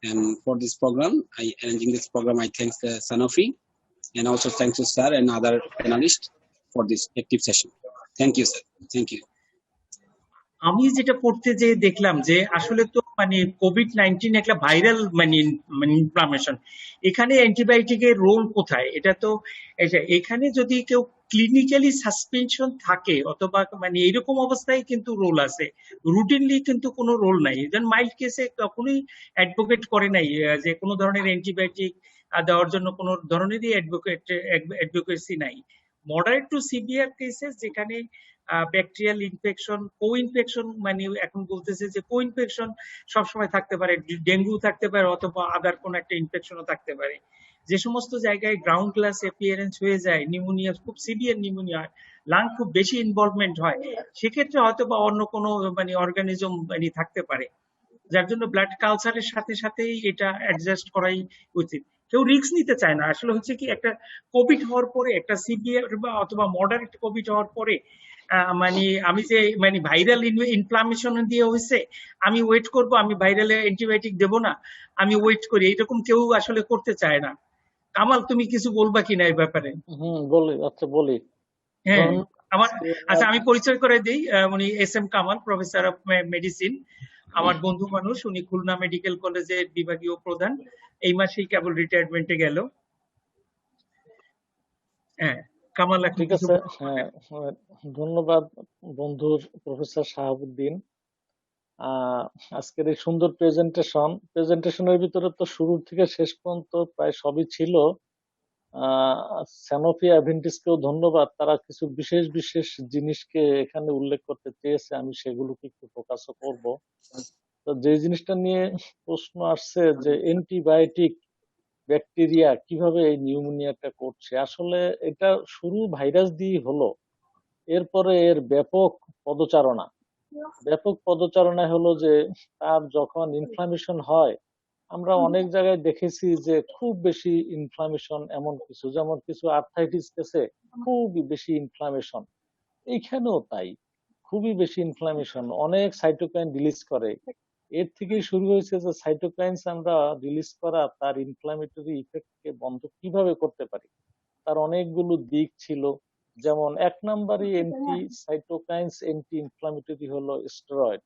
And for this program, arranging this program, I thank Sanofi, and also thanks to Sir and other panelists for this active session. Thank you, sir. Thank you. আমি যেটা পড়তে যে দেখলাম যে আসলে তো মানে COVID-19 একটা ভাইরাল মানে ইনফ্লামেশন, এখানে অ্যান্টিবায়োটিকের রোল কোথায়? এটা তো এখানে যদি কেউ ক্লিনিক্যালি সাসপেনশন থাকে অথবা মানে এরকম অবস্থায় কিন্তু রোল আছে, রুটিনলি কিন্তু কোনো রোল নাই। যেন মাইল্ড কেসে কখনোই অ্যাডভোকেট করে নাই যে কোনো ধরনের অ্যান্টিবায়োটিক দেওয়ার জন্য কোনো ধরনেরই অ্যাডভোকেসি নাই। মডারেট টু সিভিয়ার কেসেস যেখানে ব্যাকটেরিয়াল ইনফেকশন, কো ইনফেকশন, মানে এখন বলতেছে যে কো ইনফেকশন সবসময় থাকতে পারে, ডেঙ্গু থাকতে পারে অথবা আদার কোন একটা ইনফেকশনও থাকতে পারে। যে সমস্ত জায়গায় গ্রাউন্ড গ্লাস অ্যাপিয়ারেন্স হয়ে যায়, নিউমোনিয়া খুব সিভিয়ার নিউমোনিয়া, লাং খুব বেশি ইনভলভমেন্ট হয়, সেক্ষেত্রে হয়তো বা অন্য কোনো মানে অর্গানিজম মানে থাকতে পারে, যার জন্য ব্লাড কালচারের সাথে সাথেই এটা অ্যাডজাস্ট করাই উচিত। কেউ রিস্ক নিতে চায় না। আসলে হচ্ছে কি, একটা কোভিড হওয়ার পরে, একটা সিভিয়ার বা অথবা মডারেট কোভিড হওয়ার পরে মানে আমি যে মানে ভাইরাল ইনফ্লামেশন দিয়ে হয়েছে, আমি ওয়েট করব, আমি ভাইরাল অ্যান্টিবায়োটিক দেব না, আমি ওয়েট করি, এরকম কেউ আসলে করতে চায় না। কামাল তুমি কিছু বলবা কিনা এই ব্যাপারে? বলি। আচ্ছা বলি। হ্যাঁ আমার, আচ্ছা আমি পরিচয় করে দিই, উনি S M Kamal, professor of medicine, আমার বন্ধু মানুষ। উনি খুলনা মেডিকেল কলেজের বিভাগীয় প্রধান, এই মাসেই কেবল রিটায়ারমেন্টে গেল। হ্যাঁ কামাল এখন ঠিক আছে। হ্যাঁ ধন্যবাদ বন্ধুর প্রফেসর শাহাবুদ্দিন। আজকের এই সুন্দর প্রেজেন্টেশনের ভিতরে তো শুরু থেকে শেষ পর্যন্ত প্রায় সবই ছিল। স্যানোফি অ্যাভেন্টিসকেও ধন্যবাদ, তারা কিছু বিশেষ বিশেষ জিনিসকে এখানে উল্লেখ করতে চেয়েছে, আমি সেগুলোকে একটু ফোকাসও করব। তো যে জিনিসটা নিয়ে প্রশ্ন আসছে যে অ্যান্টিবায়োটিক ব্যাকটেরিয়া কিভাবে এই নিউমোনিয়াটা করছে, আসলে এটা শুরু ভাইরাস দিয়ে হলো, এরপরে এর ব্যাপক পদচারণা হলো যে তার যখন ইনফ্লামেশন হয়, আমরা অনেক জায়গায় দেখেছি যে খুব বেশি ইনফ্লামেশন, এমন কিছু যেমন কিছু আর্থ্রাইটিস কেসে খুবই বেশি ইনফ্লামেশন, এইখানেও তাই খুবই বেশি ইনফ্লামেশন, অনেক সাইটোকাইন রিলিজ করে। এর থেকেই শুরু হয়েছে যে সাইটোকাইনস আমরা রিলিজ করা তার ইনফ্লামেটরি ইফেক্টকে বন্ধ কিভাবে করতে পারি, তার অনেকগুলো দিক ছিল। যেমন 1 নম্বরই অ্যান্টি সাইটোকাইনস অ্যান্টি ইনফ্লামেটরি হলো স্টেরয়েড,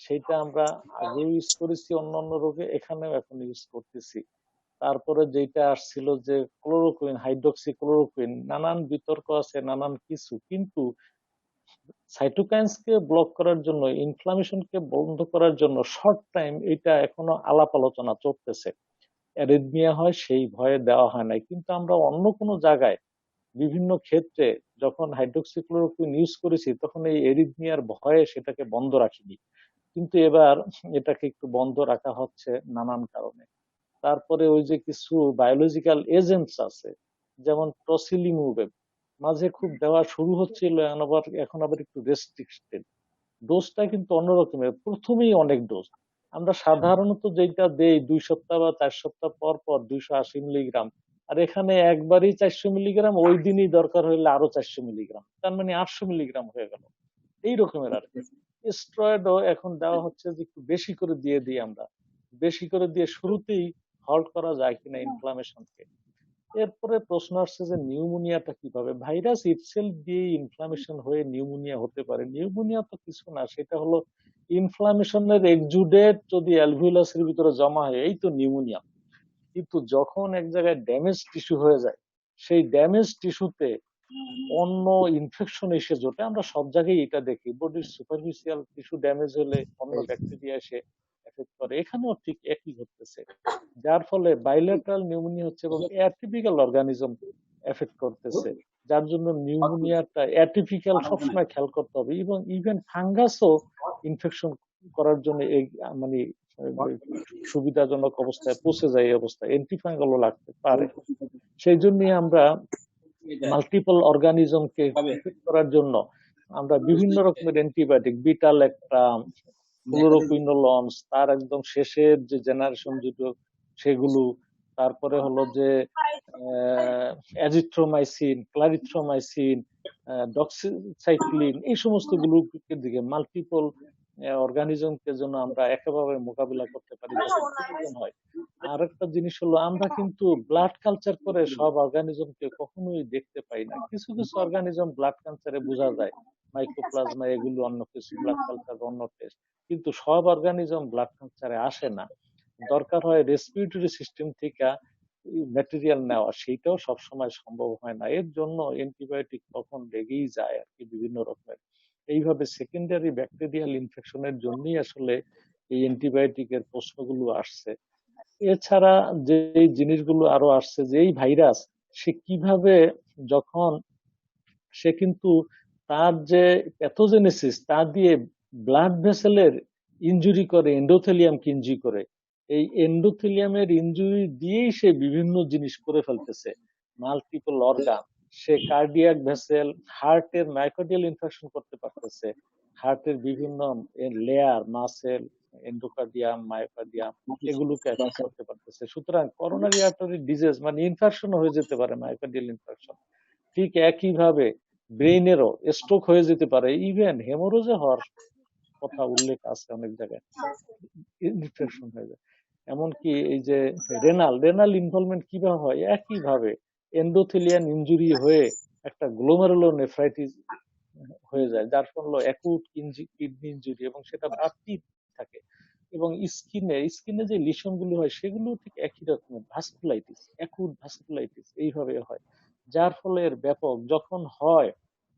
সেটা আমরা আগেও ইউজ করেছি অন্যান্য রোগে, এখানেও এখন ইউজ করতেছি। তারপরে যেটা আসছিল যে ক্লোরোকুইন, হাইড্রোক্সি ক্লোরোকুইন, নানান বিতর্ক আছে, নানান কিছু, কিন্তু সাইটোকাইন্স কে ব্লক করার জন্য, ইনফ্লামেশন কে বন্ধ করার জন্য শর্ট টাইম এটা এখনো আলাপ আলোচনা চলতেছে। অ্যারিথমিয়া হয় সেই ভয়ে দেওয়া হয় নাই, কিন্তু আমরা অন্য কোনো জায়গায় বিভিন্ন ক্ষেত্রে যখন হাইড্রোক্সিক্লোরোকুইন ইউজ করেছি তখন এই এরিথমিয়ার ভয়ে সেটাকে বন্ধ রাখিনি, কিন্তু এবার এটাকে একটু বন্ধ রাখা হচ্ছে নানান কারণে। তারপরে ওই যে কিছু বায়োলজিক্যাল এজেন্টস আছে, যেমন টসিলিমুবেব, মাঝে খুব দেওয়া শুরু হচ্ছিল, এখন আবার একটু রেস্ট্রিক্টেড। ডোজটা কিন্তু অন্যরকমের, প্রথমেই অনেক ডোজ। আমরা সাধারণত যেটা দেই 2 সপ্তাহ বা 4 সপ্তাহ পর পর 280 মিলিগ্রাম, আর এখানে একবারই 400 মিলিগ্রাম, ওই দিনই দরকার হলে আরো 400 মিলিগ্রাম, তার মানে 800 মিলিগ্রাম হয়ে গেল। এই রকমের আর কি। স্টেরয়েডও এখন দেওয়া হচ্ছে যে একটু বেশি করে দিয়ে দিই আমরা, বেশি করে দিয়ে শুরুতেই হল্ট করা যায় কিনা ইনফ্লামেশনকে। এরপরে প্রশ্ন আসছে যে নিউমোনিয়াটা কিভাবে, ভাইরাস ইটসেলফ দিয়ে ইনফ্লামেশন হয়ে নিউমোনিয়া হতে পারে? নিউমোনিয়া তো কিছু না, সেটা হলো ইনফ্লামেশনের এক্সুডেট যদি অ্যালভিওলাসের ভিতরে জমা হয়, এই তো নিউমোনিয়া। কিন্তু যখন এক জায়গায় ড্যামেজ টিস্যু হয়ে যায়, সেই ড্যামেজ টিস্যুতে অন্য ইনফেকশন এসে জোটে। আমরা সব জায়গায় এটা দেখি, বডির সুপারফিশিয়াল টিস্যু ড্যামেজ হলে অন্য ব্যাকটেরিয়া এসে এফেক্ট করে, এখানেও ঠিক একই ঘটতেছে। যার ফলে বাইলেটারাল নিউমোনিয়া হচ্ছে এবং অ্যাটিপিক্যাল অর্গানিজম এফেক্ট করতেছে, যার জন্য নিউমোনিয়াটা অ্যাটিপিক্যাল সবসময় খেয়াল করতে হবে। এবং ইভেন ফাঙ্গাসও ইনফেকশন করার জন্য এই মানে সুবিধাজনক অবস্থায় পৌঁছে যায়, এই অবস্থায় অ্যান্টিফাঙ্গালও লাগতে পারে। সেই জন্যই আমরা মাল্টিপল অর্গানিজমকে এফেক্ট করার জন্য আমরা বিভিন্ন রকমের অ্যান্টিবায়োটিক, বিটালেক্টাম, ফ্লুরোকুইনোলন্স, তার একদম শেষের যে জেনারেশন যেগুলো সেগুলো, তারপরে হলো যে অ্যাজিথ্রোমাইসিন, ক্লারিথ্রোমাইসিন, ডক্সিসাইক্লিন, এই সমস্ত গুলোর দিকে মাল্টিপল অর্গানিজমকে যেন আমরা একেবারে মোকাবিলা করতে পারি যখন প্রয়োজন হয়। আর একটা জিনিস হলো, আমরা কিন্তু ব্লাড কালচার করে সব অর্গানিজমকে কখনোই দেখতে পাই না। কিছু কিছু অর্গানিজম ব্লাড কালচারে বোঝা যায়, মাইক্রোপ্লাজমা এগুলো অন্য কিছু, ব্লাড কালচার অন্য টেস্ট, কিন্তু সব অর্গানিজম ব্লাড কালচারে আসে না। দরকার হয় রেসপিরেটরি সিস্টেম থেকে ম্যাটেরিয়াল নেওয়া, সেইটাও সবসময় সম্ভব হয় না। এর জন্য অ্যান্টিবায়োটিক তখন লেগেই যায় আর কি, বিভিন্ন রকমের। এইভাবে সেকেন্ডারি ব্যাকটেরিয়াল ইনফেকশনের জন্যই আসলে এই অ্যান্টিবায়োটিকের প্রশ্নগুলো আসছে। এছাড়া যে জিনিসগুলো আরো আসছে, যে এই ভাইরাস সে কিভাবে, যখন সে কিন্তু তার যে প্যাথোজেনেসিস তা দিয়ে ব্লাড ভেসেলের ইনজুরি করে, এন্ডোথেলিয়ামকে ইনজুরি করে, এই এন্ডোথেলিয়ামের ইনজুরি দিয়েই সে বিভিন্ন জিনিস করে ফেলতেছে, মাল্টিপল অর্গান। সে কার্ডিয়াক ভেসেল, হার্টের মাইকোডিয়াল ইনফেকশন করতে পারতেছে, হার্টের বিভিন্ন লেয়ার, মাসেল, এন্ডোকার্ডিয়াম, মায়োকার্ডিয়াম, এগুলোকে অ্যাফেক্ট করতে পারতেছে। সুতরাং করোনারি আর্টারি ডিজিজ মানে ইনফেকশন হয়ে যেতে পারে, মায়োকার্ডিয়াল ইনফেকশন। ঠিক একইভাবে ব্রেইনেরও স্ট্রোক হয়ে যেতে পারে, ইভেন হেমোরোজে হওয়ার কথা উল্লেখ আছে অনেক জায়গায়, ইনফেকশন হয়ে যায়। এমনকি এই যে রেনাল ইনভলভমেন্ট কিভাবে হয়, একইভাবে এন্ডোথেলিয়ান ইনজুরি হয়ে একটা গ্লোমেরুলোনেফ্রাইটিস হয়ে যায়, যার ফলে অ্যাকুট কিডনি ইনজুরি, এবং সেটা বাড়তেই থাকে। এবং স্কিনে যে লিশন গুলো হয় সেগুলো ঠিক একই রকমের, ভাস্কুলাইটিস, অ্যাকুট ভাস্কুলাইটিস এইভাবে হয়। যার ফলে এর ব্যাপক যখন হয়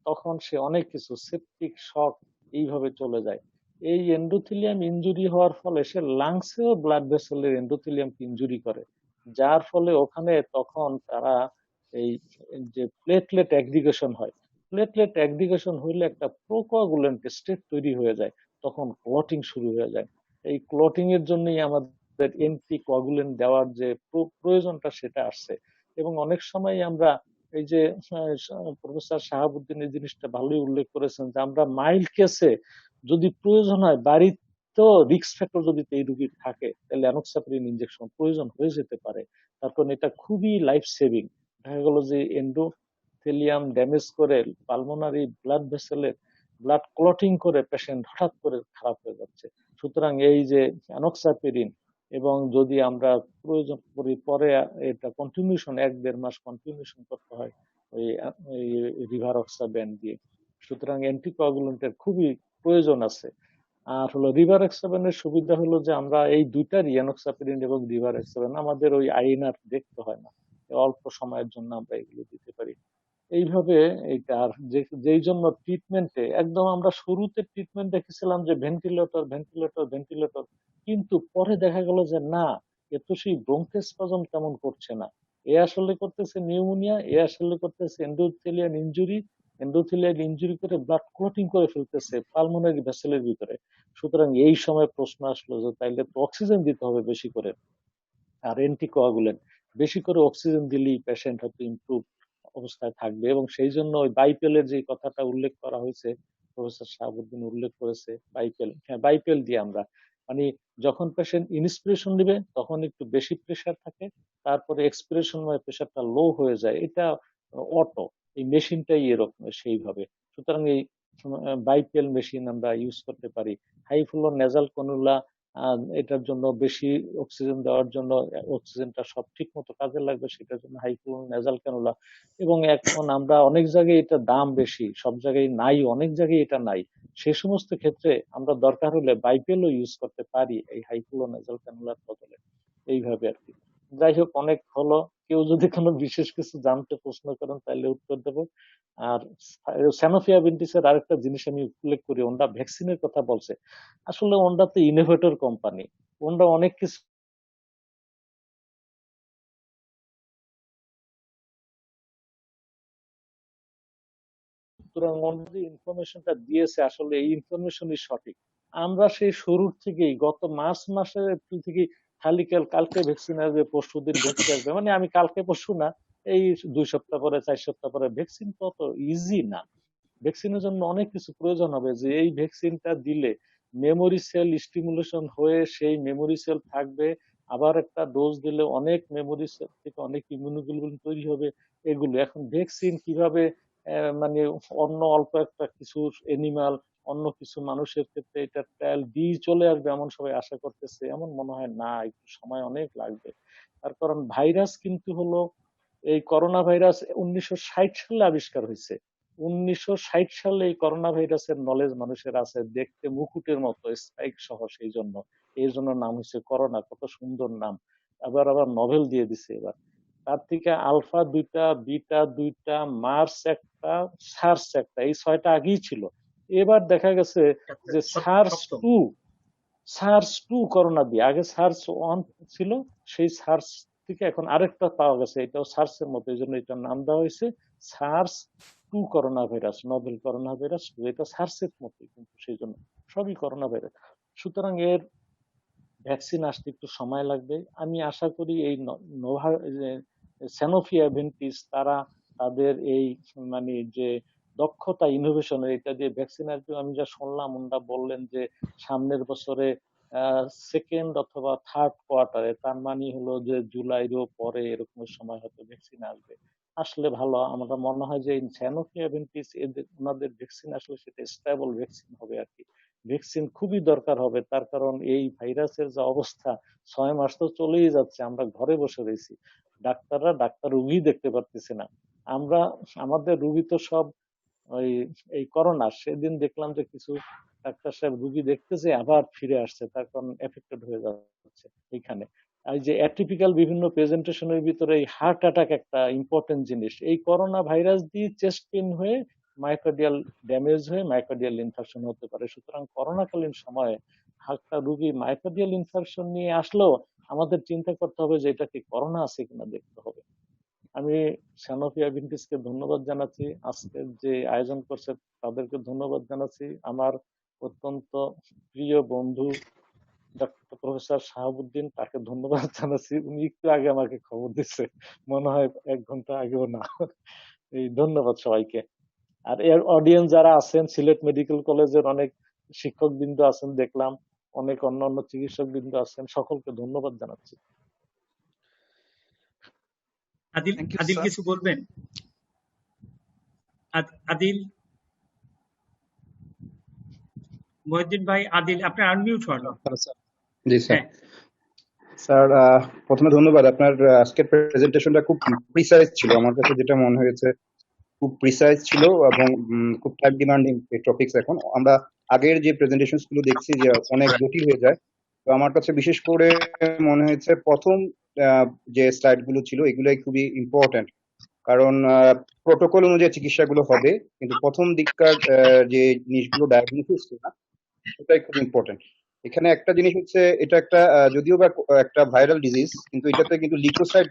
তখন সে অনেক কিছু সেপটিক শক এইভাবে চলে যায়। এই এন্ডোথেলিয়াম ইনজুরি হওয়ার ফলে সে লাংসেও ব্লাড ভেসেলের এন্ডোথেলিয়ামকে ইনজুরি করে, যার ফলে ওখানে তখন তারা এই যে প্লেটলেট অ্যাগ্রিগেশন হয়, প্লেটলেট অ্যাগ্রিগেশন হইলে একটা প্রোকোয়াগুলেন্ট স্টেট তৈরি হয়ে যায়, তখন ক্লটিং শুরু হয়ে যায়। এই ক্লটিং এর জন্যই আমাদের এন্টি কোয়াগুলেন্ট দেওয়ার যে প্রয়োজনটা সেটা আসছে। এবং অনেক সময় আমরা এই যে প্রফেসর শাহাবুদ্দিন এই জিনিসটা ভালোই উল্লেখ করেছেন যে আমরা মাইল্ড কেসে যদি প্রয়োজন হয়, বাড়িতেও রিস্ক ফ্যাক্টর যদি এই রোগীর থাকে, তাহলে অ্যানোক্সাপ্রিন ইনজেকশন প্রয়োজন হয়ে যেতে পারে। তারপর এটা খুবই লাইফ সেভিং। দেখা গেল যে এন্ডোথেলিয়াম ড্যামেজ করে পালমোনারি ব্লাড ভেসেলের ব্লাড ক্লটিং করে পেশেন্ট হঠাৎ করে খারাপ হয়ে যাচ্ছে। সুতরাং এই যে অ্যানোক্সাপিরিন, এবং যদি আমরা প্রয়োজন করি পরে এটা কন্টিনিউশন 1-1.5 মাস কন্টিনিউশন করতে হয় ওই রিভারক্সা ব্যান্ড দিয়ে। সুতরাং অ্যান্টিকোয়াগুলেন্টের খুবই প্রয়োজন আছে। আর হলো রিভারএক্সাবেনের সুবিধা হলো যে আমরা এই দুইটার এনোক্সাপিরিন এবং রিভারএক্সাবেন আমাদের ওই আইএনআর দেখতে হয় না, অল্প সময়ের জন্য আমরা এগুলো দিতে পারি। এইভাবে এইটা আর যেই জন্য ট্রিটমেন্টে একদম আমরা শুরুতে ট্রিটমেন্ট দেখেছিলাম যে ভেন্টিলেটর ভেন্টিলেটর ভেন্টিলেটর, কিন্তু পরে দেখা গেল যে না, এ তো সেই ব্রঙ্কোস্পাজম তেমন করছে না, এ আসলে করতেছে নিউমোনিয়া, এ আসলে করতেছে এন্ডোথেলিয়াল ইনজুরি, এন্ডোথেলিয়াল ইনজুরি করে ব্লাড ক্লটিং করে ফেলতেছে পালমোনারি ভেসেলের ভিতরে। সুতরাং এই সময় প্রশ্ন আসলো যে তাইলে তো অক্সিজেন দিতে হবে বেশি করে, আর অ্যান্টিকোয়াগুলেন্ট বেশি করে অক্সিজেন দিলেই পেশেন্ট হয়তো ইমপ্রুভ অবস্থায় থাকবে। এবং সেই জন্য ওই বাইপেলের যে কথাটা উল্লেখ করা হয়েছে, প্রফেসর শাহাবুদ্দিন উল্লেখ করেছে, বাইপেল, হ্যাঁ বাইপেল দিয়ে আমরা মানে যখন পেশেন্ট ইন্সপিরেশন দিবে তখন একটু বেশি প্রেশার থাকে, তারপরে এক্সপিরেশন সময় প্রেশারটা লো হয়ে যায়, এটা অটো, এই মেশিনটাই এরকম সেইভাবে। সুতরাং এই বাইপেল মেশিন আমরা ইউজ করতে পারি। হাই ফ্লো নেজাল কনুলা, এটার জন্য বেশি অক্সিজেন দেওয়ার জন্য, অক্সিজেনটা সব ঠিক মতো কাজে লাগবে সেটার জন্য হাই ফ্লো নেজাল ক্যানুলা। এবং এখন আমরা অনেক জায়গায় এটা দাম বেশি, সব জায়গায় নাই, অনেক জায়গায় এটা নাই, সে সমস্ত ক্ষেত্রে আমরা দরকার হলে বাইপেলও ইউজ করতে পারি এই হাই ফ্লো নেজাল ক্যানুলার বদলে। এইভাবে আর কি। যাই হোক, অনেক হলো, কেউ যদি কোনো বিশেষ কিছু জানতে প্রশ্ন করেন তাহলে উত্তর দেবো। আর স্যানোফি অ্যাভেন্টিসের আরেকটা জিনিস আমি উল্লেখ করি, ওনরা ভ্যাকসিনের কথা বলছে, আসলে ওনরা তো ইনোভেটর কোম্পানি, ওনরা অনেক কিছু সুতরাং ওনরা যে ইনফরমেশনটা দিয়েছে আসলে এই ইনফরমেশনই সঠিক। আমরা সেই শুরুর থেকেই গত মার্চ মাসের এপ্রিল থেকে খালি কালকে ভ্যাকসিন আসবে, পরশু দিন ভ্যাকসিন আসবে, মানে আমি কালকে পরশু না, এই 2 সপ্তাহ পরে 4 সপ্তাহ পরে, ভ্যাকসিন তো অত ইজি না। ভ্যাকসিনের জন্য অনেক কিছু প্রয়োজন হবে, যে এই ভ্যাকসিনটা দিলে মেমোরি সেল স্টিমুলেশন হয়ে সেই মেমোরি সেল থাকবে, আবার একটা ডোজ দিলে অনেক মেমোরি সেল থেকে অনেক ইমিউনোগ্লোবুলিন তৈরি হবে। এগুলো এখন ভ্যাকসিন কিভাবে মানে অন্য অল্প একটা কিছু এনিমাল, অন্য কিছু মানুষের ক্ষেত্রে এটা ট্রায়াল দিয়ে চলে আসবে এমন সবাই আশা করতেছে, এমন মনে হয় না, একটু সময় অনেক লাগবে। তার কারণ ভাইরাস কিন্তু হলো, এই করোনা ভাইরাস 1960 সালে আবিষ্কার হয়েছে। 1960 সালে এই করোনা ভাইরাসের নলেজ মানুষের আছে, দেখতে মুকুটের মতো স্পাইক সহ, সেই জন্য এই জন্য নাম হয়েছে করোনা, কত সুন্দর নাম। আবার আবার নভেল দিয়ে দিছে এবার। তার থেকে আলফা 2টা, বিটা 2টা, মার্স একটা, সার্স একটা, এই 6টা আগেই ছিল। এবার দেখা গেছে যে সার্স 2 করোনা দিয়ে, আগে সার্স 1 ছিল, সেই সার্স থেকে এখন আরেকটা পাওয়া গেছে, এটাও সার্স এর মতো, এই জন্য এটার নাম দেওয়া হয়েছে SARS 2 corona virus, novel corona virus. এটা সার্স এর মতো কিন্তু সেই জন্য সবই করোনা ভাইরাস। সুতরাং এর ভ্যাকসিন আসতে একটু সময় লাগবে। আমি আশা করি এই স্যানোফি অ্যাভেন্টিস তারা তাদের এই মানে যে দক্ষতা ইনোভেশনের, এটা দিয়ে ভ্যাকসিন আসবে। আমি যা শুনলাম, ওনারা বললেন যে সামনের বছরে সেকেন্ড অথবা থার্ড কোয়ার্টারে, তার মানে হলো যে জুলাইরও পরে এরকম সময় হয়তো ভ্যাকসিন আসবে। আসলে ভালো, আমার মনে হয় যে স্যানোফি অ্যাভেন্টিস এদের ওনাদের ভ্যাকসিন আসলে সেটা স্টেবল ভ্যাকসিন হবে আর কি। ভ্যাকসিন খুবই দরকার হবে, তার কারণ এই ভাইরাসের যে অবস্থা, 6 মাস তো চলেই যাচ্ছে, আমরা ঘরে বসে রয়েছি, ডাক্তার রুগী দেখতে পারতেছে না। আমরা আমাদের রুগী তো সব ওই এই করোনা, সেদিন দেখলাম যে কিছু ডাক্তার সাহেব রুগী দেখতেছে আবার ফিরে আসছে, তার কারণ এফেক্টেড হয়ে যাচ্ছে এইখানে। এই যে অ্যাটিপিক্যাল বিভিন্ন প্রেজেন্টেশনের ভিতরে এই হার্ট অ্যাটাক একটা ইম্পর্টেন্ট জিনিস, এই করোনা ভাইরাস দিয়ে চেস্ট পেইন হয়ে মায়োকার্ডিয়াল ড্যামেজ হয়ে মায়োকার্ডিয়াল ইনফার্কশন হতে পারে। সুতরাং করোনাকালীন সময়ে একটা রুগী মায়োকার্ডিয়াল ইনফার্কশন নিয়ে আসলেও আমাদের চিন্তা করতে হবে যে এটা কি করোনা আছে কিনা দেখতে হবে। আমি স্যানোফি অ্যাভেন্টিসকে ধন্যবাদ জানাচ্ছি, আজকের যে আয়োজন করছে তাদেরকে ধন্যবাদ জানাচ্ছি। আমার অত্যন্ত প্রিয় বন্ধু ডক্টর প্রফেসর শাহাবুদ্দিন, তাকে ধন্যবাদ জানাচ্ছি, উনি একটু আগে আমাকে খবর দিচ্ছে, মনে হয় 1 ঘন্টা আগেও না। এই ধন্যবাদ সবাইকে। আর এর অডিয়েন্স যারা আছেন, সিলেট মেডিকেল কলেজের অনেক শিক্ষক বৃন্দ আছেন দেখলাম, অনেক অন্যান্য চিকিৎসক বৃন্দ আছেন, সকলকে ধন্যবাদ জানাচ্ছি। Adil, Thank you, Adil sir. কিছু বলবেন? আদিল, মহিউদ্দিন ভাই, আদিল আপনার আনমিউট হন। জি স্যার। হ্যাঁ স্যার প্রথমে ধন্যবাদ, আপনার আজকের প্রেজেন্টেশনটা খুব প্রিসাইজ ছিল, আমার কাছে যেটা মনে হয়েছে খুব প্রিসাইজ ছিল এবং খুব টাইম ডিমান্ডিং টপিকস। এখন আমরা আগের যে প্রেজেন্টেশন গুলো দেখছি যে অনেক জটিল হয়ে যায়। তো আমার কাছে বিশেষ করে মনে হয়েছে প্রথম যে স্লাইড গুলো ছিল এগুলাই খুবই ইম্পর্টেন্ট, কারণ প্রোটোকল অনুযায়ী চিকিৎসাগুলো হবে, কিন্তু প্রথম দিককার যে জিনিসগুলো ডায়াগনোসিস না সেটাই খুব ইম্পর্টেন্ট। এখানে একটা জিনিস হচ্ছে, এটা একটা যদিও বা একটা ভাইরাল ডিজিজ, কিন্তু এটাতে কিন্তু লিউকোসাইট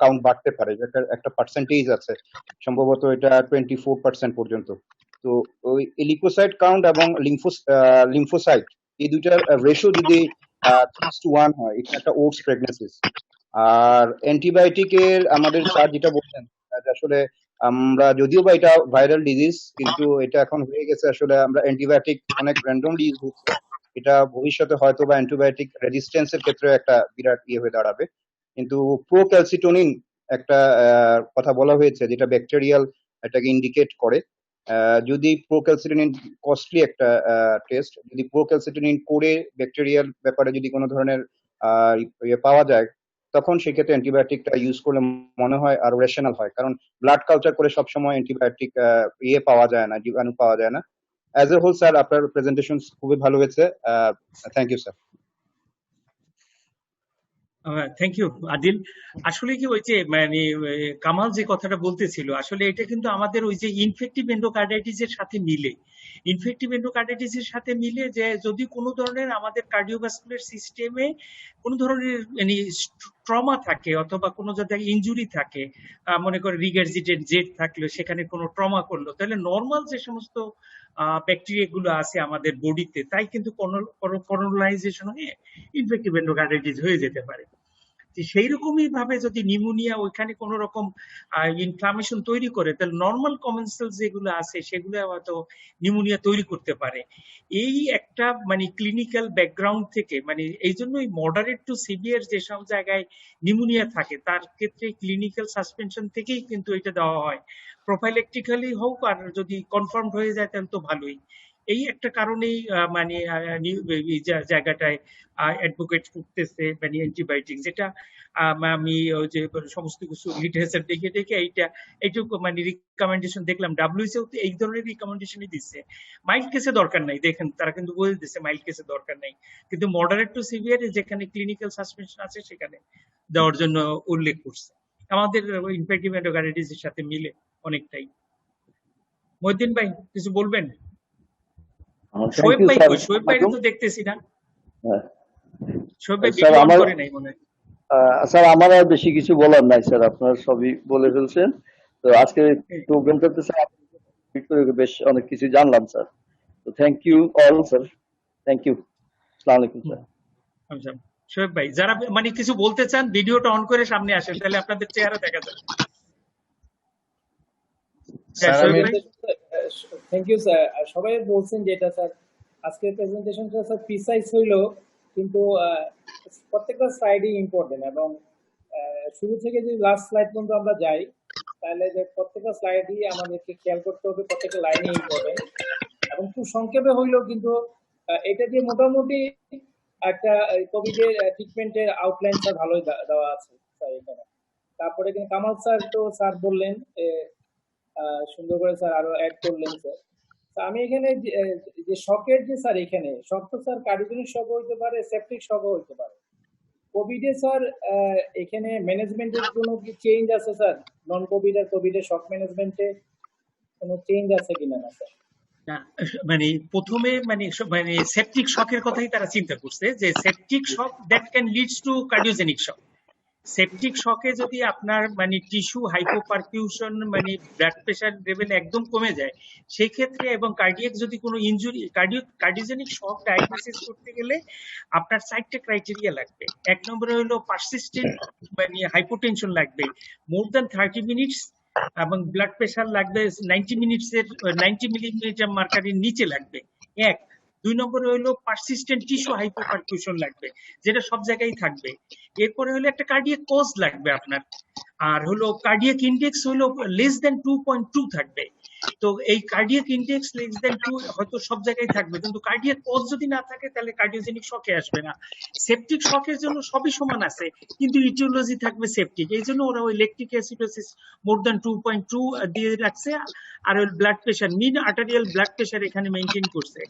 কাউন্ট বাড়তে পারে, একটা পার্সেন্টেজ আছে, সম্ভবত এটা 24% পর্যন্ত। তো ওই লিউকোসাইট কাউন্ট এবং লিম্ফোসাইট এই দুইটার রেশিও যদি 3:1 হয়, এটা একটা ওটস প্রেগনেন্সিস। আর অ্যান্টিবায়োটিকের আমাদের স্যার যেটা বলছেন যে আসলে আমরা যদিও বা এটা ভাইরাল ডিজিজ, কিন্তু এটা এখন হয়ে গেছে আসলে আমরা অ্যান্টিবায়োটিক অনেক র্যান্ডমলি ইউজ হচ্ছে, এটা ভবিষ্যতে হয়তো বা অ্যান্টিবায়োটিক রেজিস্ট্যান্সের ক্ষেত্রে একটা বিরাট হয়ে দাঁড়াবে। কিন্তু প্রোক্যালসিটোনিন একটা কথা বলা হয়েছে যেটা ব্যাকটেরিয়াল এটাকে ইন্ডিকেট করে। যদি প্রোক্যালসিটোনিন কস্টলি একটা টেস্ট, যদি প্রোক্যালসিটোনিন করে ব্যাকটেরিয়াল ব্যাপারে যদি কোনো ধরনের পাওয়া যায়, তখন সেক্ষেত্রে অ্যান্টিবায়োটিকটা ইউজ করলে মনে হয় আরো রেশনাল হয়, কারণ ব্লাড কালচার করে সবসময় অ্যান্টিবায়োটিক পাওয়া যায় না, জীবাণু পাওয়া যায় না। অ্যাজ এ হোল স্যার আপনার প্রেজেন্টেশন খুবই ভালো হয়েছে, thank you sir. Thank you Adil. আসলে কি ওই যে মানে কামাল যে কথাটা বলতেছিল, আসলে এটা কিন্তু আমাদের ওই যে ইনফেক্টিভ এন্ডোকার্ডাইটিসের সাথে মিলে। ইনফেক্টিভ এন্ডোকার্ডাইটিসের সাথে মিলে যে যদি কোনো ধরনের আমাদের কার্ডিওভাস্কুলার সিস্টেমে কোনো ধরনের মানে ট্রমা থাকে অথবা কোনো জায়গায় ইনজুরি থাকে, মনে করে রিগার্জিটেড জেট থাকলো, সেখানে কোনো ট্রমা করলো, তাহলে নর্মাল যে সমস্ত ব্যাকটেরিয়া গুলো আছে আমাদের বডিতে, তাই কিন্তু কলোনাইজেশন হয়ে ইনফেক্টিভ এন্ডোকার্ডাইটিস হয়ে যেতে পারে। সেই রকমই ভাবে যদি নিউমোনিয়া ওইখানে কোন রকম ইনফ্লামেশন তৈরি করে, তাহলে নর্মাল কমন সেলস যেগুলো আছে সেগুলো হয়তো নিউমোনিয়া তৈরি করতে পারে। এই একটা মানে ক্লিনিক্যাল ব্যাকগ্রাউন্ড থেকে, মানে এই জন্যই মডারেট টু সিভিয়ার যেসব জায়গায় নিউমোনিয়া থাকে তার ক্ষেত্রে ক্লিনিক্যাল সাসপেনশন থেকেই কিন্তু এটা দেওয়া হয়, প্রোফাইলেকটিক্যালি হোক, আর যদি কনফার্ম হয়ে যায় তাহলে তো ভালোই। এই একটা কারণেই মানে জায়গাটায় অ্যাডভোকেট করতেছে মানে অ্যান্টিবায়োটিক, যেটা আমি ওই যে সমস্ত কিছু লিটারেচার দেখে দেখে এইটুকু মানে রিকমেন্ডেশন দেখলাম। ডাব্লিউএইচও এই ধরনের রিকমেন্ডেশনই দিচ্ছে। মাইল্ড কেসে দরকার নাই, দেখেন তারা কিন্তু বলে দিচ্ছে মাইল্ড কেসে দরকার নাই, কিন্তু মডারেট টু সিভিয়ার যেখানে ক্লিনিক্যাল সাসপেনশন আছে সেখানে দেওয়ার জন্য উল্লেখ করছে। আমাদের ইনফেক্টিভ এন্ডোকার্ডাইটিসের সাথে মিলে অনেকটাই। মহিউদ্দিন ভাই কিছু বলবেন? শোয়েব ভাই কই? শোয়েব ভাই তো দেখতেছি না। শোয়েব ভাই ভিডিও অন করে নাই মনে হয়। স্যার আমার আর বেশি কিছু বলার নাই স্যার, আপনারা সবই বলে ফেলছেন। তো আজকে প্রোগ্রামটাতে স্যার বেশ অনেক কিছু জানলাম স্যার। তো thank you all sir, thank you. আসসালামু আলাইকুম স্যার। আচ্ছা শোয়েব ভাই, যারা মানে কিছু বলতে চান ভিডিওটা অন করে সামনে আসেন, তাহলে আপনাদের চেহারা দেখা যাবে। Thank you sir. সবাই বলছেন যেটা স্যার আজকের প্রেজেন্টেশনটা স্যার প্রিসাইজ হইলো, কিন্তু প্রত্যেকটা স্লাইডই ইম্পর্টেন্ট, এবং শুরু থেকে যদি লাস্ট স্লাইড পর্যন্ত আমরা যাই তাহলে যে প্রত্যেকটা স্লাইডই আমাদেরকে খেয়াল করতে হবে, প্রত্যেকটা লাইনই ইম্পর্টেন্ট এবং খুব সংক্ষেপে হইলেও কিন্তু এটা দিয়ে মোটামুটি একটা কোভিডের ট্রিটমেন্টের আউটলাইন স্যার ভালোই দেওয়া আছে স্যার এখানে। তারপরে কিন্তু কামাল স্যার তো স্যার বললেন সুন্দর করে স্যার আরো অ্যাড করলেন স্যার। আমি এখানে যে শকের যে স্যার এখানে শক তো স্যার কার্ডিওজেনিক শক হইতে পারে, সেপটিক শক হইতে পারে। কোভিডে স্যার এখানে ম্যানেজমেন্টের কোনো কি চেঞ্জ আছে স্যার? নন কোভিড আর কোভিডের শক ম্যানেজমেন্টে কোনো চেঞ্জ আছে কিনা না স্যার? মানে প্রথমে মানে সেপটিক শকের কথাই তারা চিন্তা করছে, যে septic shock that can leads to cardiogenic shock. Septic শকে যদি আপনার মানে টিস্যু হাইপোপারফিউশন মানে ব্লাড প্রেশার লেভেল একদম কমে যায় সেই ক্ষেত্রে, এবং কার্ডিয়াক যদি কোনো ইনজুরি, কার্ডিওজেনিক শক ডায়াগনোসিস করতে গেলে আপনার 4টা ক্রাইটেরিয়া লাগবে। এক নম্বরে হলো পারসিস্টেন্ট মানে হাইপোটেনশন লাগবে মোর দ্যান 30 মিনিটস, এবং ব্লাড প্রেশার লাগবে 90 মিনিটসের 90 মিলিমিটার মার্কারের নিচে লাগবে এক। 2 নম্বরে হলো পারসিস্টেন্ট টিস্যু হাইপোপারফিউশন লাগবে, যেটা সব জায়গায় থাকবে। এরপরে হলো একটা কার্ডিয়াক কজ লাগবে আপনার, আর হলো কার্ডিয়াক ইনডেক্স হলো লেস দেন 2.2 থাকবে। তো এই কার্ডিয়াক ইনডেক্স লেস দেন 2 হয়তো সব জায়গায় থাকবে, কিন্তু কার্ডিয়াক কজ যদি না থাকে তাহলে কার্ডিওজেনিক শকে আসবে না। সেপটিক শকের জন্য সবই সমান আছে, কিন্তু ইটিওলজি থাকবে সেপটিক, এই জন্য ওরা ওই ল্যাকটিক অ্যাসিডোসিস মোর দেন 2.2 দিয়ে রাখছে। আর ওই ব্লাড প্রেশার, মিন আর্টারিয়াল ব্লাড প্রেশার এখানে মেনটেন করছে।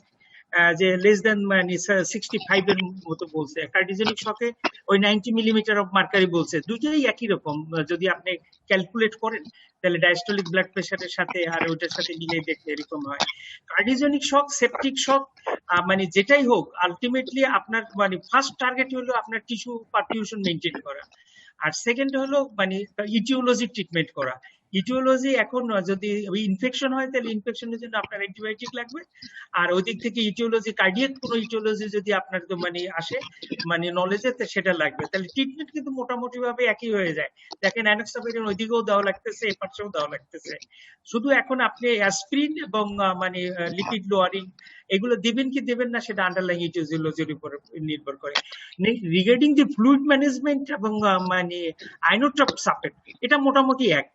যে লেস দেন মানে 65 এর মতো বলছে, কার্ডিওজেনিক শকে ওই 90 মিলিমিটার অফ মার্কারি বলছে। দুটোই একই রকম, যদি আপনি ক্যালকুলেট করেন তাহলে ডায়াস্টোলিক ব্লাড প্রেশারের সাথে আর ওইটার সাথে মিলে দেখলে এরকম হয়। কার্ডিওজেনিক শক, সেপটিক শক, মানে যেটাই হোক আলটিমেটলি আপনার মানে ফার্স্ট টার্গেট হলো আপনার টিস্যু পারফিউশন মেনটেন করা, আর সেকেন্ড হলো মানে ইটিওলজি ট্রিটমেন্ট করা। ইটিওলজি এখন যদি ওই ইনফেকশন হয় তাহলে ইনফেকশনের জন্য আপনার অ্যান্টিবায়োটিক লাগবে, আর ওই দিক থেকে ইটিওলজি কার্ডিয়াক কোনো ইটিওলজি যদি আপনার মানে আসে মানে নলেজে, সেটা লাগবে। তাহলে ট্রিটমেন্ট কিন্তু মোটামুটি ভাবে একই হয়ে যায়। দেখেন অ্যানোক্সাফেরিন ওইদিকেও দেওয়া লাগতেছে, এ পাশেও দেওয়া লাগতেছে। শুধু এখন আপনি অ্যাসপ্রিন এবং মানে লিপিড লোয়ারিং এগুলো দিবেন কি দেবেন না সেটা আন্ডারলাইং ইটিওলজির উপর নির্ভর করে। রিগার্ডিং দি ফ্লুইড ম্যানেজমেন্ট এবং মানে আইনোট্রপ সাপোর্ট, এটা মোটামুটি এক।